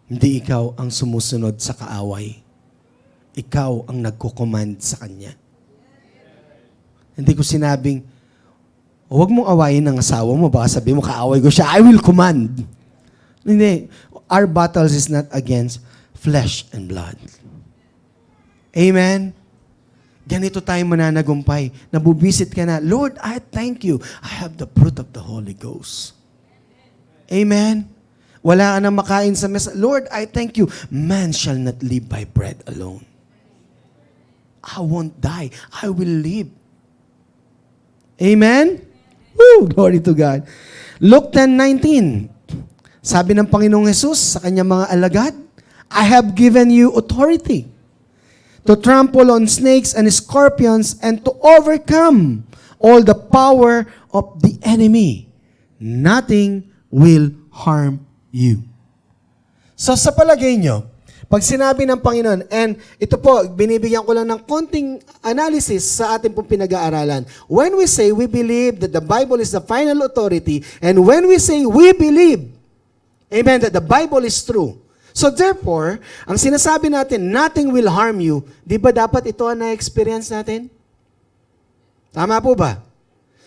Hindi ikaw ang sumusunod sa kaaway. Ikaw ang nagko-command sa kanya. Hindi ko sinabing, O, huwag mong awayin ng asawa mo. Baka sabi mo, kaaway ko siya, I will command. Hindi. Our battles is not against flesh and blood. Amen? Ganito tayo mananagumpay. Nabubisit ka na, Lord, I thank you. I have the fruit of the Holy Ghost. Amen? Wala ka na makain sa mesa. Lord, I thank you. Man shall not live by bread alone. I won't die. I will live. Amen? Woo! Glory to God. Luke 10:19. Sabi ng Panginoong Jesus sa kanyang mga alagad, I have given you authority to trample on snakes and scorpions and to overcome all the power of the enemy. Nothing will harm you. So sa palagay nyo, pag sinabi ng Panginoon, and ito po, binibigyan ko lang ng konting analysis sa ating pong pinag-aaralan. When we say we believe that the Bible is the final authority, and when we say we believe, amen, that the Bible is true. So therefore, ang sinasabi natin, nothing will harm you, di ba dapat ito ang na-experience natin? Tama po ba?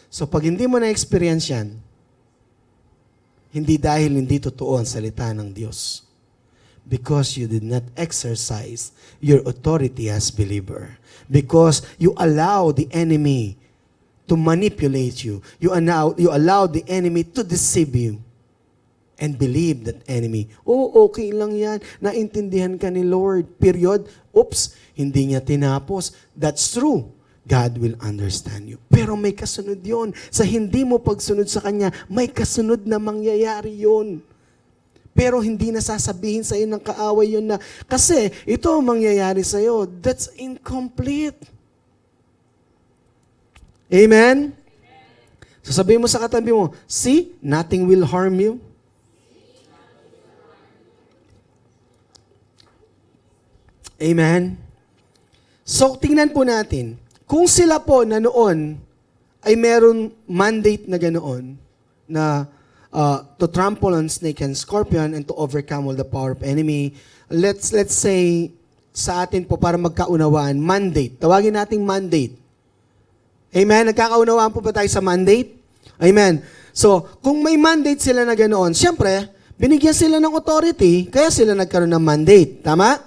So pag hindi mo na-experience yan, hindi dahil hindi totoo ang salita ng Diyos. Because you did not exercise your authority as believer. Because you allow the enemy to manipulate you. You allow the enemy to deceive you. And believe that enemy. Oh, okay lang yan. Naintindihan ka ni Lord. Period. Oops, hindi niya tinapos. That's true. God will understand you. Pero may kasunod yon. Sa hindi mo pagsunod sa Kanya, may kasunod na mangyayari yon. Pero hindi na sasabihin sa iyo ng kaaway yun na, kasi ito ang mangyayari sa iyo. That's incomplete. Amen? So sabihin mo sa katabi mo, see, nothing will harm you. Amen? So tingnan po natin, kung sila po na noon ay meron mandate na ganoon na to trample on snake and scorpion and to overcome all the power of enemy, let's say sa atin po para magkaunawaan, mandate. Tawagin nating mandate. Amen? Nagkakaunawaan po ba tayo sa mandate? Amen. So, kung may mandate sila na ganoon, siyempre, binigyan sila ng authority, kaya sila nagkaroon ng mandate. Tama?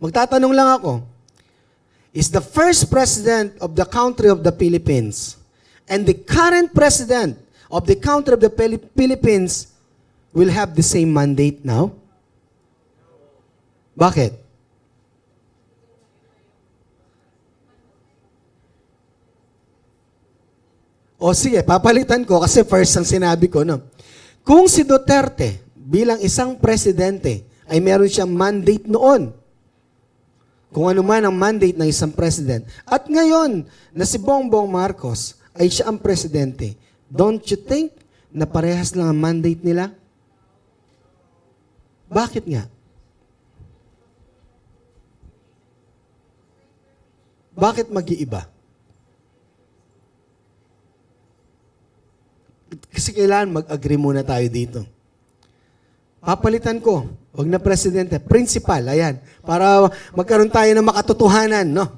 Magtatanong lang ako, is the first president of the country of the Philippines and the current president of the country of the Philippines will have the same mandate now? Bakit? O sige, papalitan ko kasi first ang sinabi ko, no? Kung si Duterte bilang isang presidente ay meron siyang mandate noon, kung ano man ang mandate ng isang president. At ngayon, na si Bongbong Marcos ay siya ang presidente, don't you think na parehas lang ang mandate nila? Bakit nga? Bakit mag-iiba? Kasi kailangan mag-agree muna tayo dito. Papalitan ko, wag na presidente, principal, ayan, para magkaroon tayo ng makatotohanan, no?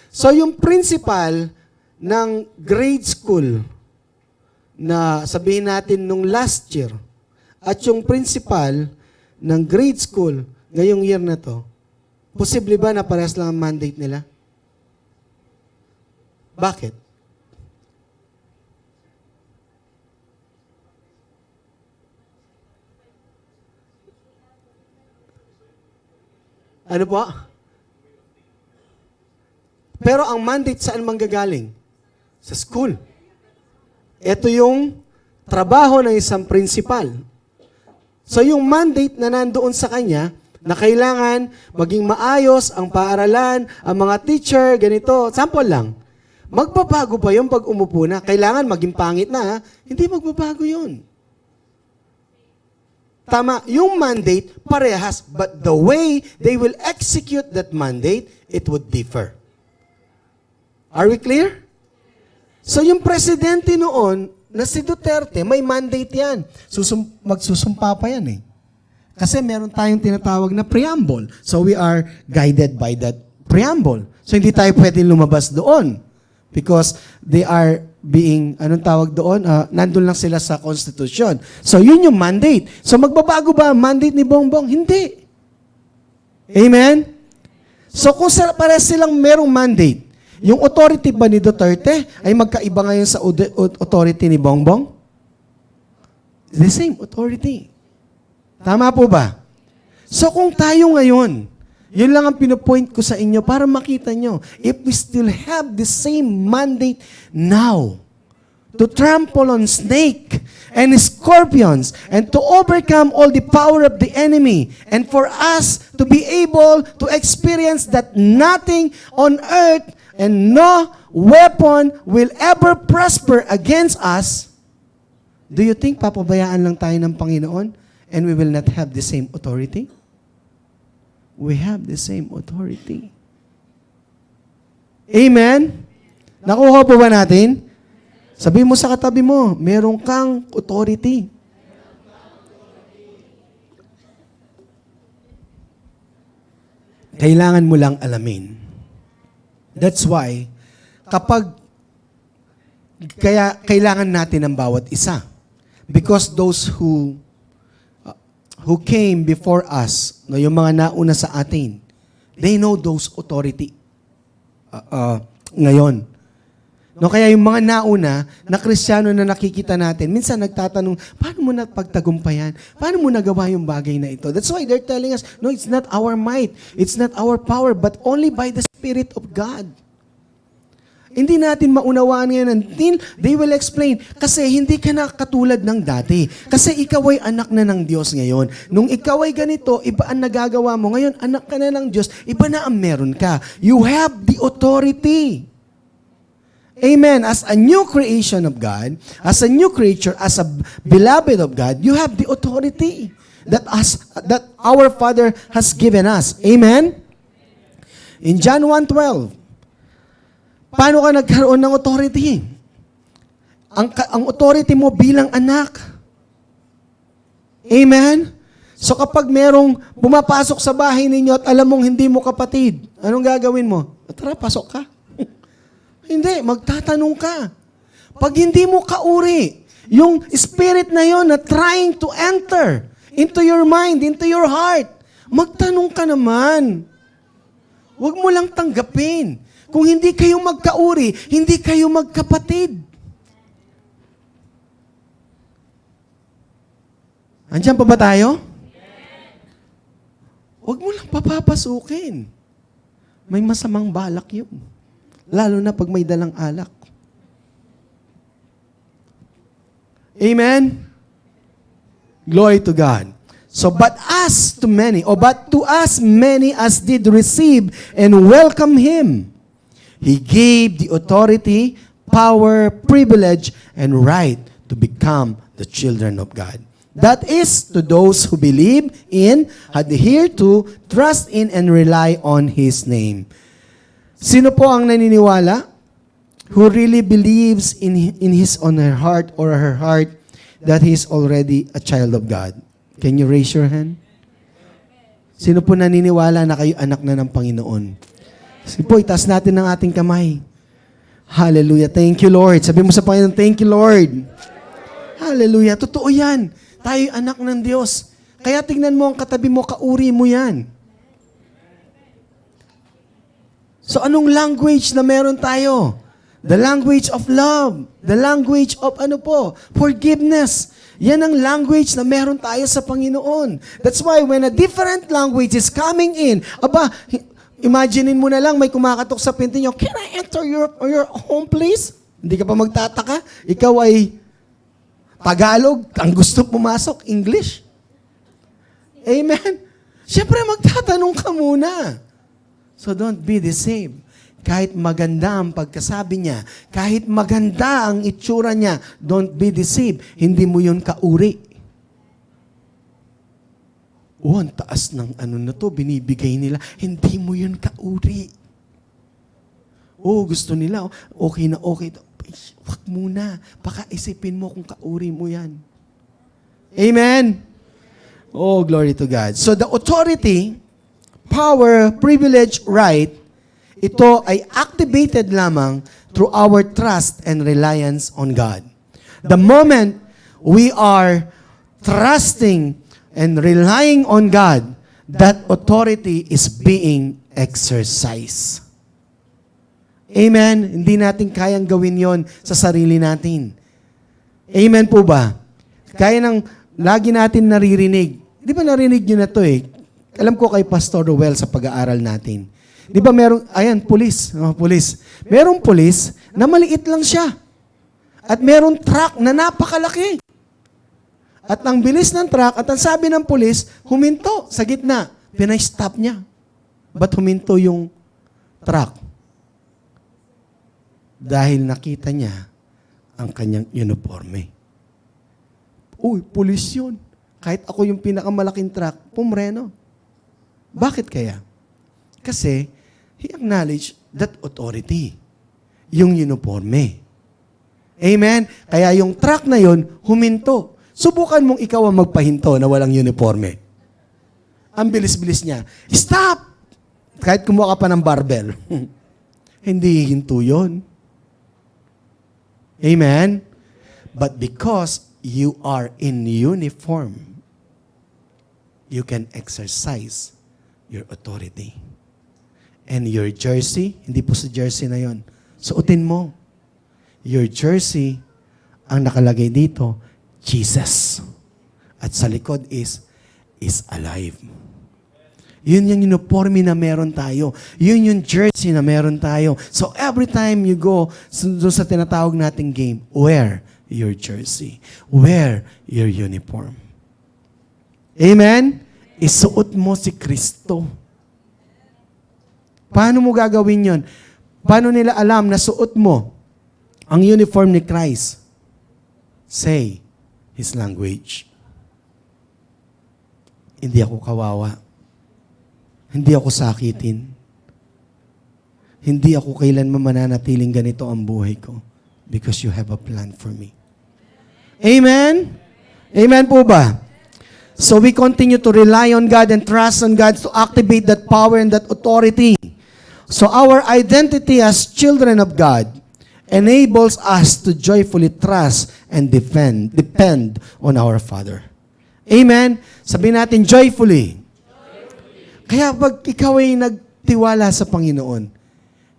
So yung principal ng grade school na sabihin natin nung last year at yung principal ng grade school ngayong year na to, posible ba na parehas lang ang mandate nila? Bakit? Ano po? Pero ang mandate saan manggagaling? Sa school. Ito yung trabaho ng isang principal. So yung mandate na nandoon sa kanya, na kailangan maging maayos ang paaralan, ang mga teacher, ganito. Sample lang. Magbabago ba yung pag umupo na? Kailangan maging pangit na, ha? Hindi magbabago yun. Tama, yung mandate, parehas, but the way they will execute that mandate, it would differ. Are we clear? So yung presidente noon, na si Duterte, may mandate yan. Magsusumpa pa yan eh. Kasi meron tayong tinatawag na preamble. So we are guided by that preamble. So hindi tayo pwedeng lumabas doon. Because they are being, anong tawag doon? Nandun lang sila sa Constitution. So, yun yung mandate. So, magbabago ba ang mandate ni Bongbong? Hindi. Amen? So, kung pares silang merong mandate, yung authority ba ni Duterte ay magkaiba ngayon sa authority ni Bongbong? The same authority. Tama po ba? So, kung tayo ngayon, yun lang ang pinopoint ko sa inyo para makita nyo, if we still have the same mandate now to trample on snake and scorpions and to overcome all the power of the enemy and for us to be able to experience that nothing on earth and no weapon will ever prosper against us, do you think papabayaan lang tayo ng Panginoon and we will not have the same authority? We have the same authority. Amen? Nakuha po ba natin? Sabi mo sa katabi mo, meron kang authority. Kailangan mo lang alamin. That's why, kaya kailangan natin ng bawat isa. Because those who came before us, no, yung mga nauna sa atin, they know those authority ngayon. No, kaya yung mga nauna na Kristiyano na nakikita natin, minsan nagtatanong, paano mo napagtagumpayan? Paano mo nagawa yung bagay na ito? That's why they're telling us, no, it's not our might, it's not our power, but only by the Spirit of God. Hindi natin maunawaan ngayon until they will explain. Kasi hindi ka na katulad ng dati. Kasi ikaw ay anak na ng Diyos ngayon. Nung ikaw ay ganito, iba ang nagagawa mo. Ngayon, anak ka na ng Diyos, iba na ang meron ka. You have the authority. Amen. As a new creation of God, as a new creature, as a beloved of God, you have the authority that our Father has given us. Amen? In John 1:12, paano ka nagkaroon ng authority? Ang authority mo bilang anak. Amen? So kapag merong pumapasok sa bahay ninyo at alam mong hindi mo kapatid, anong gagawin mo? Tara, pasok ka. Hindi, magtatanong ka. Pag hindi mo kauri, yung spirit na yon na trying to enter into your mind, into your heart, magtanong ka naman. Huwag mo lang tanggapin. Kung hindi kayo magkauri, hindi kayo magkapatid. Andiyan pa ba tayo? Huwag mo lang papapasukin. May masamang balak yun. Lalo na pag may dalang alak. Amen? Glory to God. So, but to us many as did receive and welcome Him, He gave the authority, power, privilege, and right to become the children of God. That is to those who believe in, adhere to, trust in, and rely on His name. Sino po ang naniniwala who really believes in his or her heart that he is already a child of God? Can you raise your hand? Sino po naniniwala na kayo anak na ng Panginoon? Sige po, itaas natin ang ating kamay. Hallelujah. Thank you, Lord. Sabi mo sa Panginoon, thank you, Lord. Hallelujah. Totoo yan. Tayo anak ng Diyos. Kaya tingnan mo ang katabi mo, kauri mo yan. So anong language na meron tayo? The language of love. The language of forgiveness. Yan ang language na meron tayo sa Panginoon. That's why when a different language is coming in, imaginein mo na lang may kumakatok sa pinto nyo, can I enter your home please? Hindi ka pa magtataka. Ikaw ay Tagalog, ang gusto pumasok, English. Amen? Siyempre magtatanong ka muna. So don't be deceived. Kahit maganda ang pagkasabi niya, kahit maganda ang itsura niya, don't be deceived. Hindi mo yun kauri. Ang taas ng binibigay nila. Hindi mo yun kauri. Gusto nila, okay na okay. Wag muna. Pakaisipin mo kung kauri mo yan. Amen? Glory to God. So the authority, power, privilege, right, ito ay activated lamang through our trust and reliance on God. The moment we are trusting and relying on God, that authority is being exercised. Amen? Hindi natin kayang gawin yon sa sarili natin. Amen po ba? Kaya ng lagi natin naririnig. Di ba narinig nyo na to eh? Alam ko kay Pastor Ruel sa pag-aaral natin. Di ba merong, ayan, pulis. Oh, pulis. Merong pulis na maliit lang siya. At merong truck na napakalaki. At ang bilis ng truck, at ang sabi ng pulis, huminto sa gitna. Pinay-stop niya. Ba't huminto yung truck? Dahil nakita niya ang kanyang uniforme. Uy, pulis yun. Kahit ako yung pinakamalaking truck, pumreno. Bakit kaya? Kasi, he acknowledged that authority. Yung uniforme. Amen? Kaya yung truck na yun, huminto. Subukan mong ikaw ang magpahinto na walang uniforme. Ang bilis-bilis niya. Stop! Kahit kumuha ka pa ng barbell. Hindi hinto yun. Amen? But because you are in uniform, you can exercise your authority. And your jersey, hindi po sa jersey na yon, suotin mo. Your jersey, ang nakalagay dito, Jesus. At sa likod is alive. Yun yung uniforme na meron tayo. Yun yung jersey na meron tayo. So every time you go sa tinatawag nating game, wear your jersey. Wear your uniform. Amen? Isuot mo si Kristo. Paano mo gagawin yon? Paano nila alam na suot mo ang uniform ni Christ? Say His language. Hindi ako kawawa. Hindi ako sakitin. Hindi ako kailanman mananatiling ganito ang buhay ko because you have a plan for me. Amen? Amen po ba? So we continue to rely on God and trust on God to activate that power and that authority. So our identity as children of God enables us to joyfully trust and depend on our Father. Amen? Sabihin natin joyfully. Kaya pag ikaw ay nagtiwala sa Panginoon,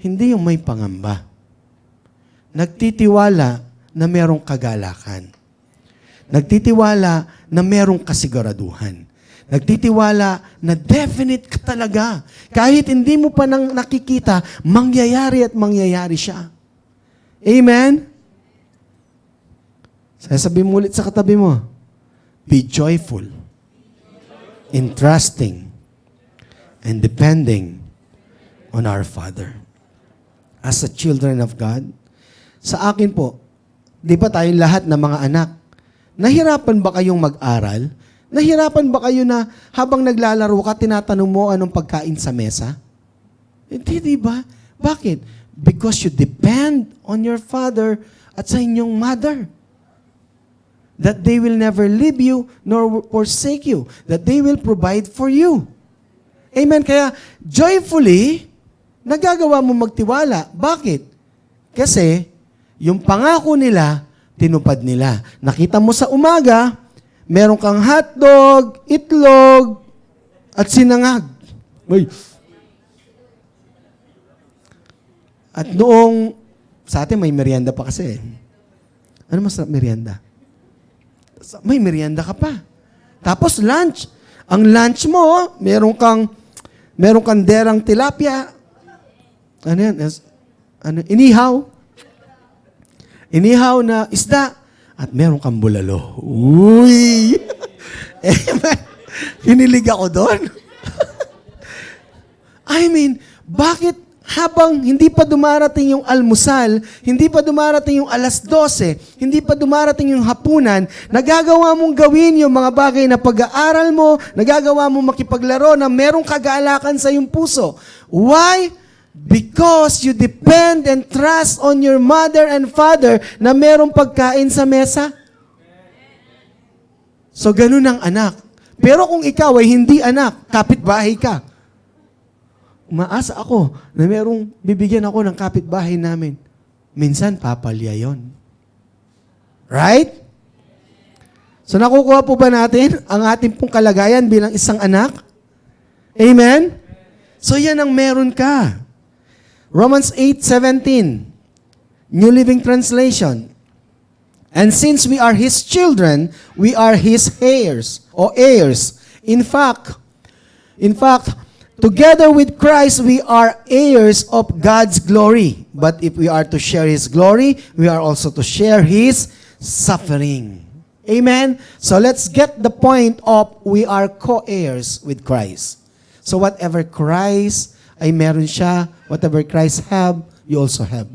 hindi yung may pangamba. Nagtitiwala na merong kagalakan. Nagtitiwala na merong kasiguraduhan. Nagtitiwala na definite ka talaga. Kahit hindi mo pa nang nakikita, mangyayari at mangyayari siya. Amen? Sasabihin mo ulit sa katabi mo, be joyful in trusting and depending on our Father. As a children of God, sa akin po, di ba tayong lahat na mga anak, nahirapan ba kayong mag-aral? Nahirapan ba kayo na habang naglalaro ka, tinatanong mo anong pagkain sa mesa? Hindi, di ba? Bakit? Because you depend on your father at sa inyong mother. That they will never leave you nor forsake you. That they will provide for you. Amen. Kaya, joyfully, nagagawa mo magtiwala. Bakit? Kasi, yung pangako nila, tinupad nila. Nakita mo sa umaga, meron kang hotdog, itlog, at sinangag. Uy. At noong, sa atin may merienda pa kasi. Ano masarap merienda? May merienda ka pa. Tapos lunch. Ang lunch mo, meron kang derang tilapia. Ano yan? Inihaw. Inihaw na isda. At meron kang bulalo. Uy! Hinilig ako doon. I mean, bakit habang hindi pa dumarating yung almusal, hindi pa dumarating yung 12:00, hindi pa dumarating yung hapunan, nagagawa mong gawin yung mga bagay na pag-aaral mo, nagagawa mong makipaglaro na merong kagalakan sa iyong puso. Why? Because you depend and trust on your mother and father na merong pagkain sa mesa. So, ganun ang anak. Pero kung ikaw ay hindi anak, kapitbahay ka. umaasa ako na merong bibigyan ako ng kapitbahay namin. Minsan, papalya yun. Right? So nakukuha po ba natin ang ating pong kalagayan bilang isang anak? Amen? So yan ang meron ka. Romans 8:17, New Living Translation. And since we are His children, we are His heirs or heirs. In fact, together with Christ, we are heirs of God's glory. But if we are to share His glory, we are also to share His suffering. Amen? So let's get the point of we are co-heirs with Christ. So whatever Christ ay meron siya, whatever Christ have, you also have.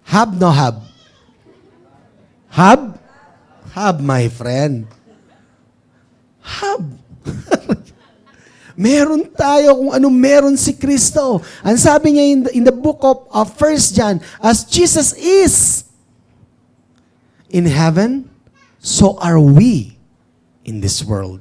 Have, no have? Have? Have, my friend. Have. Meron tayo kung ano meron si Kristo. Ang sabi niya in the book of 1 John, as Jesus is in heaven, so are we in this world.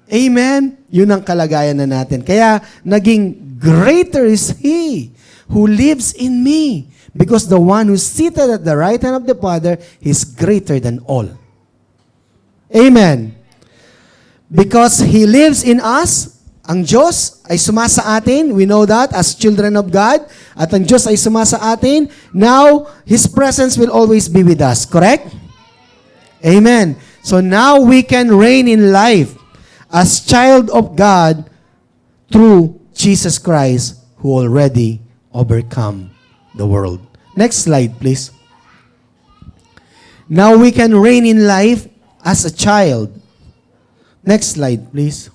Amen? Yun ang kalagayan na natin. Kaya, naging greater is He who lives in me. Because the one who's seated at the right hand of the Father is greater than all. Amen? Because He lives in us, ang Diyos ay sumasa atin. We know that as children of God. At ang Diyos ay sumasa atin. Now, His presence will always be with us. Correct? Amen. So now we can reign in life as child of God through Jesus Christ who already overcome the world. Next slide, please. Now we can reign in life as a child. Next slide, please.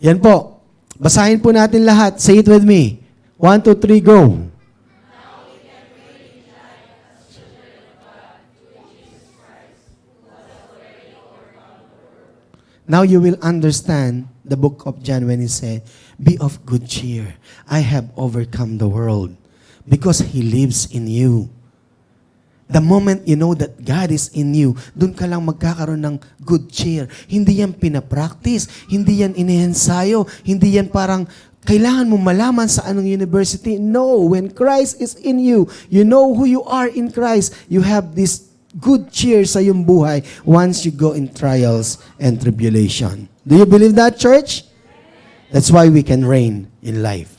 Yan po. Basahin po natin lahat. Say it with me. 1, 2, 3, go. Now you will understand the book of John when he said, be of good cheer. I have overcome the world because He lives in you. The moment you know that God is in you, dun ka lang magkakaroon ng good cheer. Hindi yan pinapractice, hindi yan iniensayo, hindi yan parang kailangan mo malaman sa anong university. No, when Christ is in you, you know who you are in Christ, you have this good cheer sa iyong buhay once you go in trials and tribulation. Do you believe that, church? That's why we can reign in life.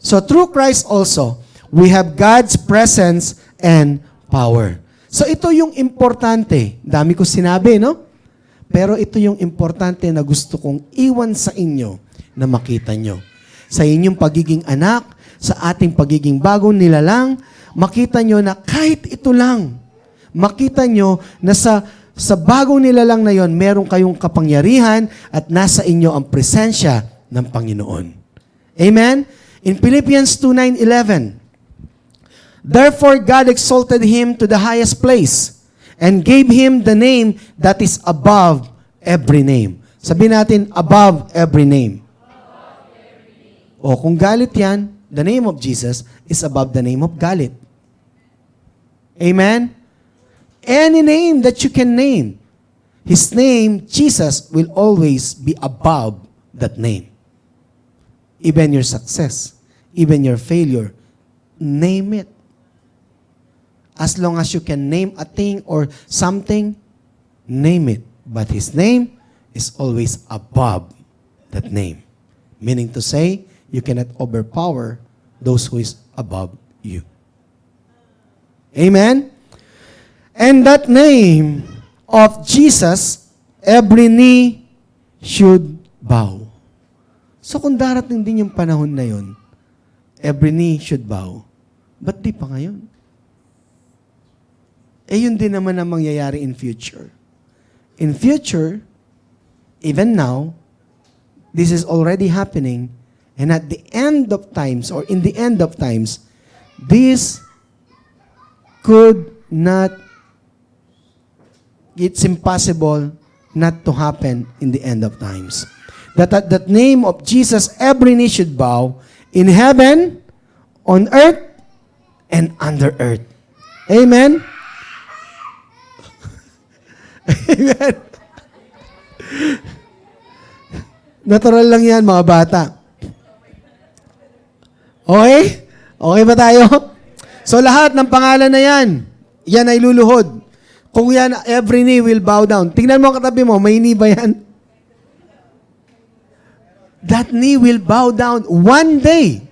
So through Christ also, we have God's presence and power. So ito yung importante. Dami ko sinabi, no? Pero ito yung importante na gusto kong iwan sa inyo na makita nyo. Sa inyong pagiging anak, sa ating pagiging bagong nilalang, makita nyo na kahit ito lang, makita nyo na sa bagong nilalang na yon, meron kayong kapangyarihan at nasa inyo ang presensya ng Panginoon. Amen? In Philippians 2:9-11, therefore God exalted Him to the highest place and gave Him the name that is above every name. Sabihin natin, above every name. O kung galit yan, the name of Jesus is above the name of galit. Amen? Any name that you can name, His name, Jesus, will always be above that name. Even your success, even your failure, name it. As long as you can name a thing or something, name it. But His name is always above that name. Meaning to say, you cannot overpower those who is above you. Amen? And that name of Jesus, every knee should bow. So kung darating din yung panahon na yun, every knee should bow. Ba't di pa ngayon? Yun din naman ang mangyayari in future. In future, even now, this is already happening, and at the end of times, or in the end of times, this could not, it's impossible not to happen in the end of times. That at that name of Jesus, every knee should bow in heaven, on earth, and under earth. Amen? Amen. Natural lang yan, mga bata. Okay? Okay ba tayo? So lahat ng pangalan na yan ay luluhod. Kung yan, every knee will bow down. Tingnan mo ang katabi mo, may knee ba yan? That knee will bow down one day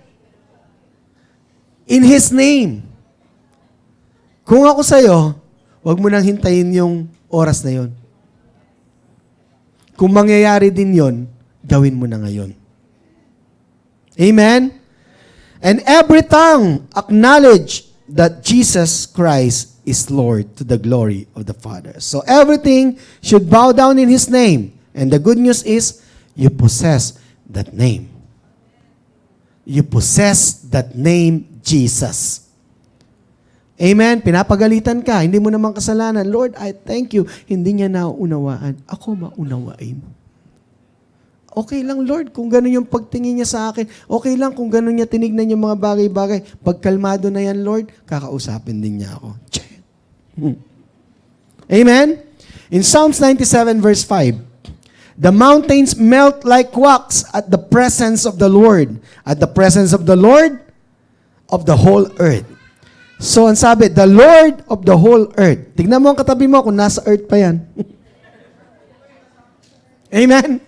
in His name. Kung ako sa'yo, huwag mo nang hintayin yung oras na yon. Kung mangyayari din yon, gawin mo na ngayon. Amen? And every tongue acknowledge that Jesus Christ is Lord to the glory of the Father. So everything should bow down in His name. And the good news is, you possess that name. You possess that name, Jesus. Amen? Pinapagalitan ka, hindi mo naman kasalanan. Lord, I thank you. Hindi niya nauunawaan. Ako maunawain. Okay lang, Lord, kung gano'n yung pagtingin niya sa akin. Okay lang kung gano'n niya tinignan yung mga bagay-bagay. Pag kalmado na yan, Lord, kakausapin din niya ako. Amen? In Psalms 97 verse 5, the mountains melt like wax at the presence of the Lord. At the presence of the Lord of the whole earth. So, ang sabi, the Lord of the whole earth. Tignan mo ang katabi mo kung nasa earth pa yan. Amen?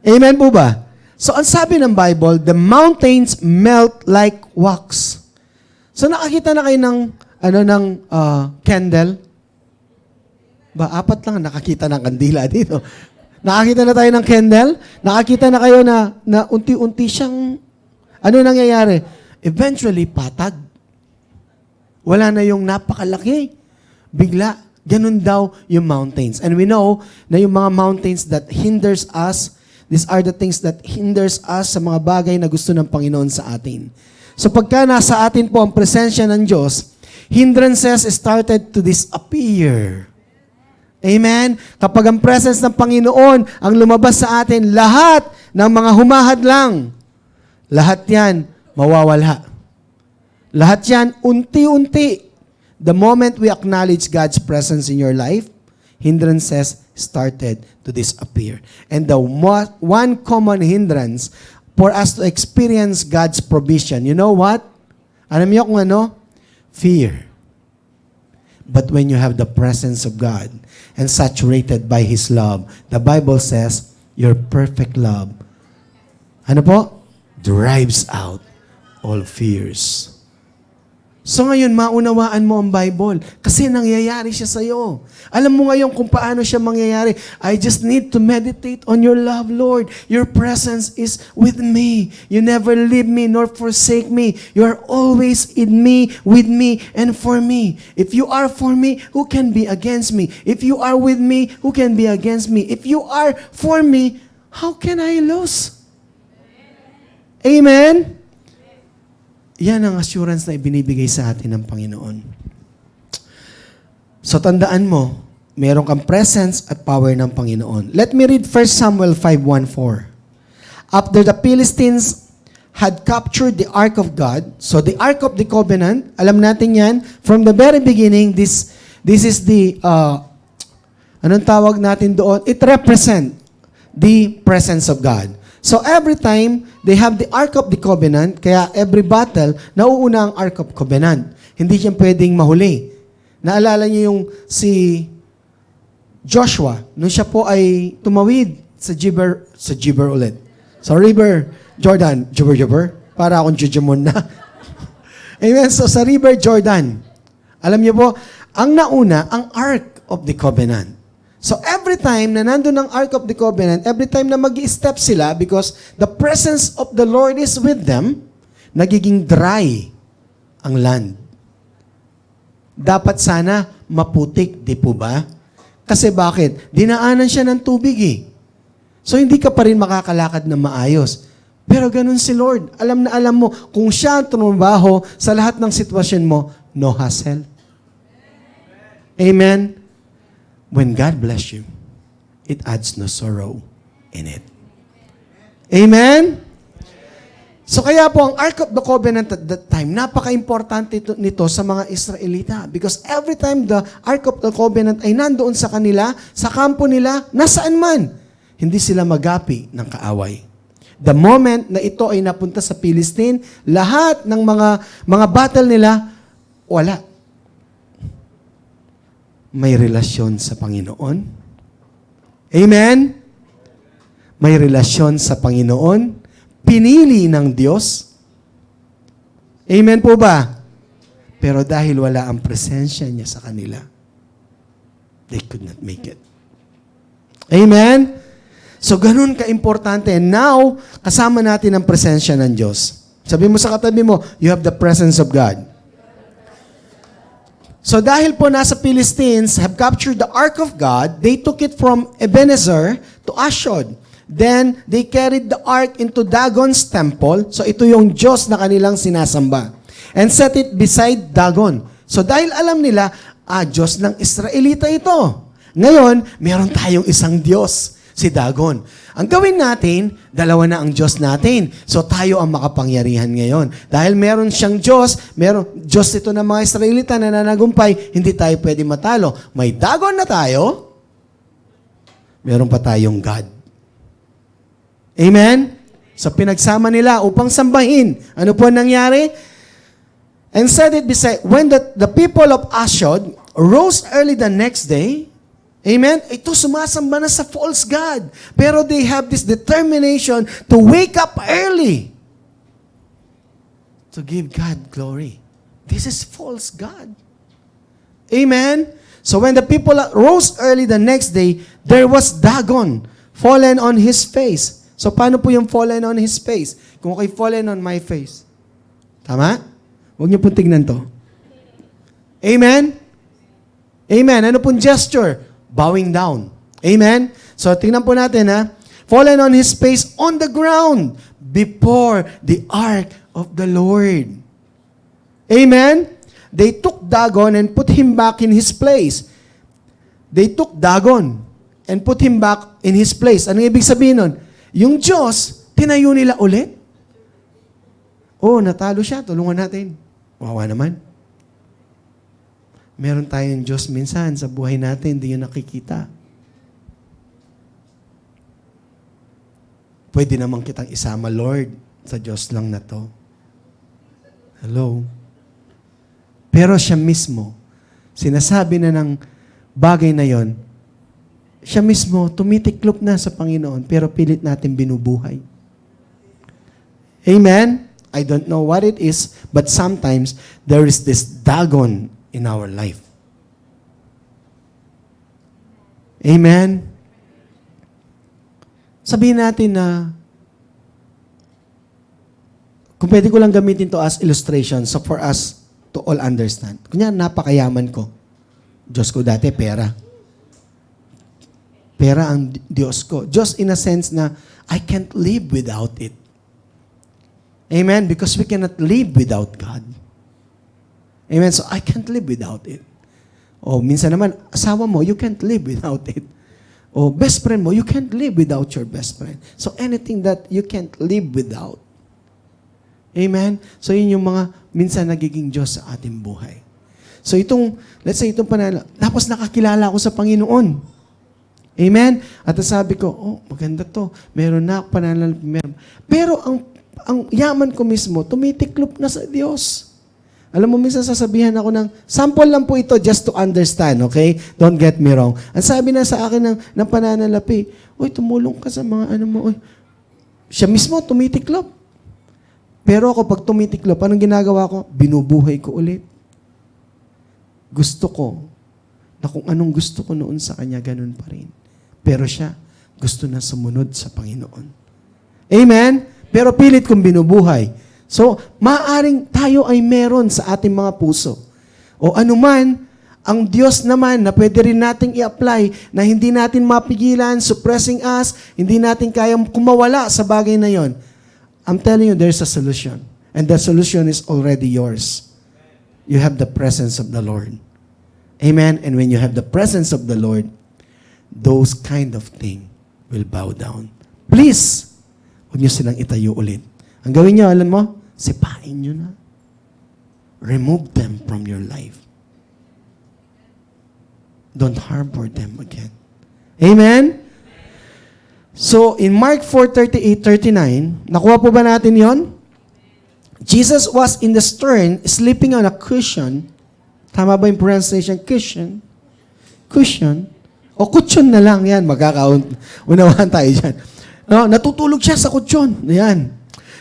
Amen po ba? So, ang sabi ng Bible, the mountains melt like wax. So, nakakita na kayo ng candle? Ba, 4 lang nakakita ng kandila dito. Nakakita na tayo ng candle? Nakakita na kayo na unti-unti siyang, ano nangyayari? Eventually, patag. Wala na yung napakalaki. Bigla, ganun daw yung mountains. And we know na yung mga mountains that hinders us, these are the things that hinders us sa mga bagay na gusto ng Panginoon sa atin. So pagka nasa atin po ang presensya ng Diyos, hindrances started to disappear. Amen? Kapag ang presence ng Panginoon ang lumabas sa atin, lahat ng mga humahad lang, lahat yan mawawala. Lahat yan unti-unti. The moment we acknowledge God's presence in your life, hindrances started to disappear. And the one common hindrance for us to experience God's provision, you know what? Alam niyo kung ano? Fear. But when you have the presence of God and saturated by His love, the Bible says, your perfect love, ano po? Drives out all fears. So ngayon, maunawaan mo ang Bible kasi nangyayari siya sa'yo. Alam mo ngayon kung paano siya mangyayari. I just need to meditate on your love, Lord. Your presence is with me. You never leave me nor forsake me. You are always in me, with me, and for me. If you are for me, who can be against me? If you are with me, who can be against me? If you are for me, how can I lose? Amen? Yan ang assurance na ibinibigay sa atin ng Panginoon. So tandaan mo, meron kang presence at power ng Panginoon. Let me read 1 Samuel 5:1-4. After the Philistines had captured the Ark of God, so the Ark of the Covenant, alam natin yan, from the very beginning, this is the, anong tawag natin doon? It represents the presence of God. So every time, they have the Ark of the Covenant, kaya every battle, nauuna ang Ark of Covenant. Hindi siya pwedeng mahuli. Naalala niyo yung si Joshua, nung siya po ay tumawid sa Jiber ulit. Sa River Jordan. Jiber? Para akong Jujumon na. Amen. So sa River Jordan, alam niyo po, ang nauna, ang Ark of the Covenant. So every time na nandun ang Ark of the Covenant, every time na mag-i-step sila, because the presence of the Lord is with them, nagiging dry ang land. Dapat sana maputik, di po ba? Kasi bakit? Dinaanan siya ng tubig eh. So hindi ka pa rin makakalakad na maayos. Pero ganun si Lord. Alam na alam mo, kung siya ang tumumbaho sa lahat ng sitwasyon mo, no hassle. Amen? When God bless you, it adds no sorrow in it. Amen? So kaya po ang Ark of the Covenant at that time, napaka-importante nito sa mga Israelita. Because every time the Ark of the Covenant ay nandoon sa kanila, sa kampo nila, nasaan man. hindi sila magapi ng kaaway. The moment na ito ay napunta sa Philistine, lahat ng mga battle nila, wala. May relasyon sa Panginoon. Amen? May relasyon sa Panginoon. Pinili ng Diyos. Amen po ba? Pero dahil wala ang presensya niya sa kanila, they could not make it. Amen? So, ganun ka-importante. Now, kasama natin ang presensya ng Diyos. Sabi mo sa katabi mo, you have the presence of God. So, dahil po nasa Philistines have captured the Ark of God, they took it from Ebenezer to Ashdod. Then, they carried the Ark into Dagon's temple. So, ito yung Diyos na kanilang sinasamba. And set it beside Dagon. So, dahil alam nila, Diyos ng Israelita ito. Ngayon, meron tayong isang Diyos, si Dagon. Ang gawin natin, dalawa na ang Diyos natin. So, tayo ang makapangyarihan ngayon. Dahil meron siyang Diyos, Diyos ito ng mga Israelita na nanagumpay, hindi tayo pwede matalo. May Dagon na tayo, meron pa tayong God. Amen? So, pinagsama nila upang sambahin. Ano po ang nangyari? And set it beside, when the people of Ashdod rose early the next day, amen, ito sumasamba na sa false God. Pero they have this determination to wake up early to give God glory. This is false God. Amen? So when the people rose early the next day, there was Dagon fallen on his face. So paano po yung fallen on his face? Kung okay, fallen on my face. Tama? Huwag niyo pong tignan to. Amen? Amen. Ano pong gesture? Bowing down. Amen? So tingnan po natin ha. Fallen on his face on the ground before the ark of the Lord. Amen? They took Dagon and put him back in his place. They took Dagon and put him back in his place. Anong ibig sabihin nun? Yung Diyos, tinayo nila ulit. Oh, natalo siya. Tulungan natin. Wawa naman. Meron tayong Diyos minsan sa buhay natin, hindi yun nakikita. Pwede naman kitang isama, Lord, sa Diyos lang na to. Hello? Pero siya mismo, sinasabi na ng bagay na yon, siya mismo tumitiklop na sa Panginoon, pero pilit natin binubuhay. Amen? I don't know what it is, but sometimes there is this Dagon in our life. Amen? Sabihin natin na, kung pwede ko lang gamitin to as illustration, so for us to all understand. Kunyari, napakayaman ko. Diyos ko dati, pera. Pera ang Diyos ko. Diyos in a sense na, I can't live without it. Amen? Because we cannot live without God. Amen? So, I can't live without it. O, minsan naman, asawa mo, you can't live without it. O, best friend mo, you can't live without your best friend. So, anything that you can't live without. Amen? So, yun yung mga minsan nagiging Diyos sa ating buhay. So, let's say, itong panala, tapos nakakilala ako sa Panginoon. Amen? At sabi ko, oh, maganda to. Meron na ako pananal. Pero ang yaman ko mismo, tumitiklop na sa Diyos. Alam mo, minsan sasabihan ako ng, sample lang po ito just to understand, okay? Don't get me wrong. Ang sabi na sa akin ng pananalapi, uy, tumulong ka sa mga ano mo. Uy. Siya mismo, tumitiklop. Pero ako, pag tumitiklop, anong ginagawa ko? Binubuhay ko ulit. Gusto ko, na kung anong gusto ko noon sa Kanya, ganun pa rin. Pero siya, gusto na sumunod sa Panginoon. Amen? Pero pilit kong binubuhay. So, maaring tayo ay meron sa ating mga puso. O anuman, ang Diyos naman na pwede rin nating i-apply na hindi natin mapigilan, suppressing us, hindi natin kayang kumawala sa bagay na yon. I'm telling you, there's a solution. And the solution is already yours. You have the presence of the Lord. Amen? And when you have the presence of the Lord, those kind of thing will bow down. Please, huwag niyo silang itayo ulit. Ang gawin niyo, alam mo, sipain niyo na. Remove them from your life. Don't harbor them again. Amen? So, in Mark 4:38-39, nakuha po ba natin yon? Jesus was in the stern, sleeping on a cushion. Tama ba yung pronunciation? Cushion. Cushion. O cushion na lang. Yan, magkakaunawaan tayo dyan. No, natutulog siya sa kutsyon. Yan.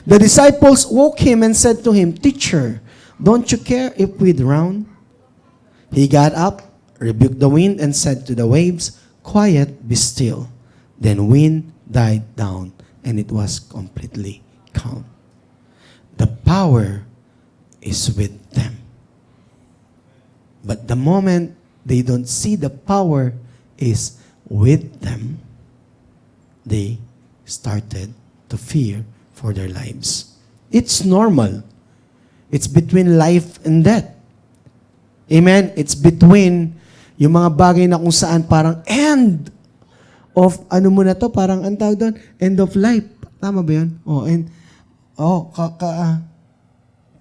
The disciples woke him and said to him, "Teacher, don't you care if we drown?" He got up, rebuked the wind, and said to the waves, "Quiet, be still." Then wind died down, and it was completely calm. The power is with them. But the moment they don't see the power is with them, they started to fear for their lives. It's normal. It's between life and death. Amen? It's between yung mga bagay na kung saan parang end of, ano mo na to, parang ang tawag doon, end of life. Tama ba yun?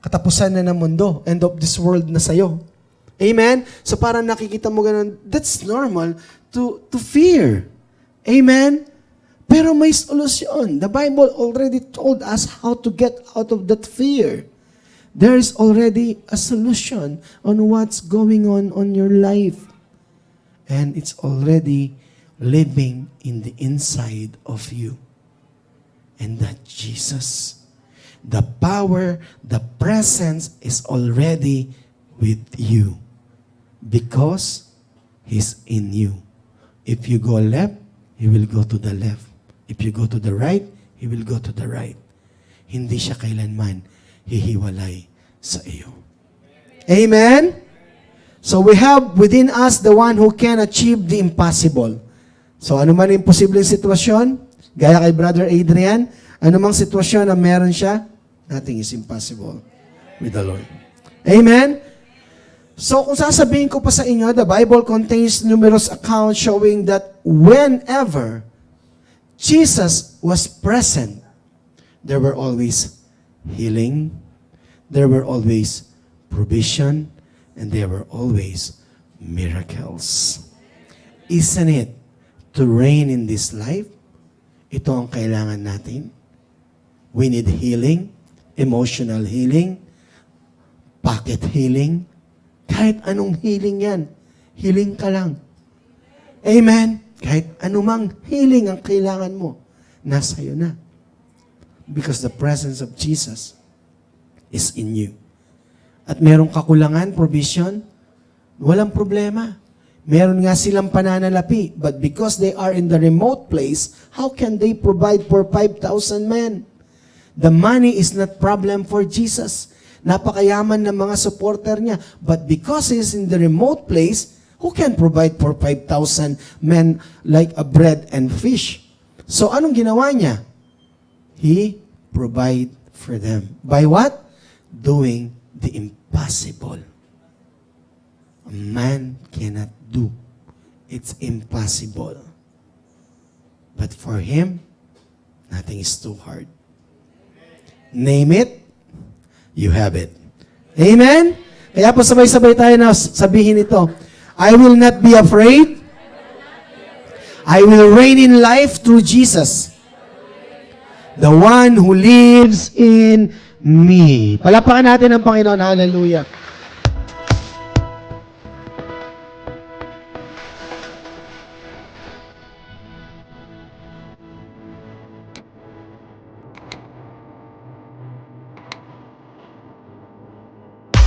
Katapusan na ng mundo. End of this world na sa'yo. Amen? So parang nakikita mo ganun, that's normal to fear. Amen? Pero may solusyon. The Bible already told us how to get out of that fear. There is already a solution on what's going on your life. And it's already living in the inside of you. And that Jesus, the power, the presence is already with you. Because He's in you. If you go left, He will go to the left. If you go to the right, He will go to the right. Hindi siya kailanman hihiwalay sa iyo. Amen? So we have within us the one who can achieve the impossible. So ano man yung posibleng sitwasyon, gaya kay Brother Adrian, ano mang sitwasyon na meron siya, nothing is impossible with the Lord. Amen? So kung sasabihin ko pa sa inyo, the Bible contains numerous accounts showing that whenever Jesus was present, there were always healing, there were always provision, and there were always miracles. Isn't it? To reign in this life, ito ang kailangan natin. We need healing, emotional healing, pocket healing, kahit anong healing yan. Healing ka lang. Amen? Kahit anumang healing ang kailangan mo, nasa iyo na. Because the presence of Jesus is in you. At merong kakulangan, provision, walang problema. Meron nga silang pananalapi, but because they are in the remote place, how can they provide for 5,000 men? The money is not problem for Jesus. Napakayaman ng mga supporter niya, but because he is in the remote place, who can provide for 5,000 men like a bread and fish? So anong ginawa niya? He provide for them. By what? Doing the impossible. A man cannot do. It's impossible. But for him, nothing is too hard. Name it, you have it. Amen? Kaya po sabay-sabay tayo na sabihin ito. I will not be afraid. I will reign in life through Jesus, the one who lives in me. Palapakan natin ang Panginoon. Hallelujah.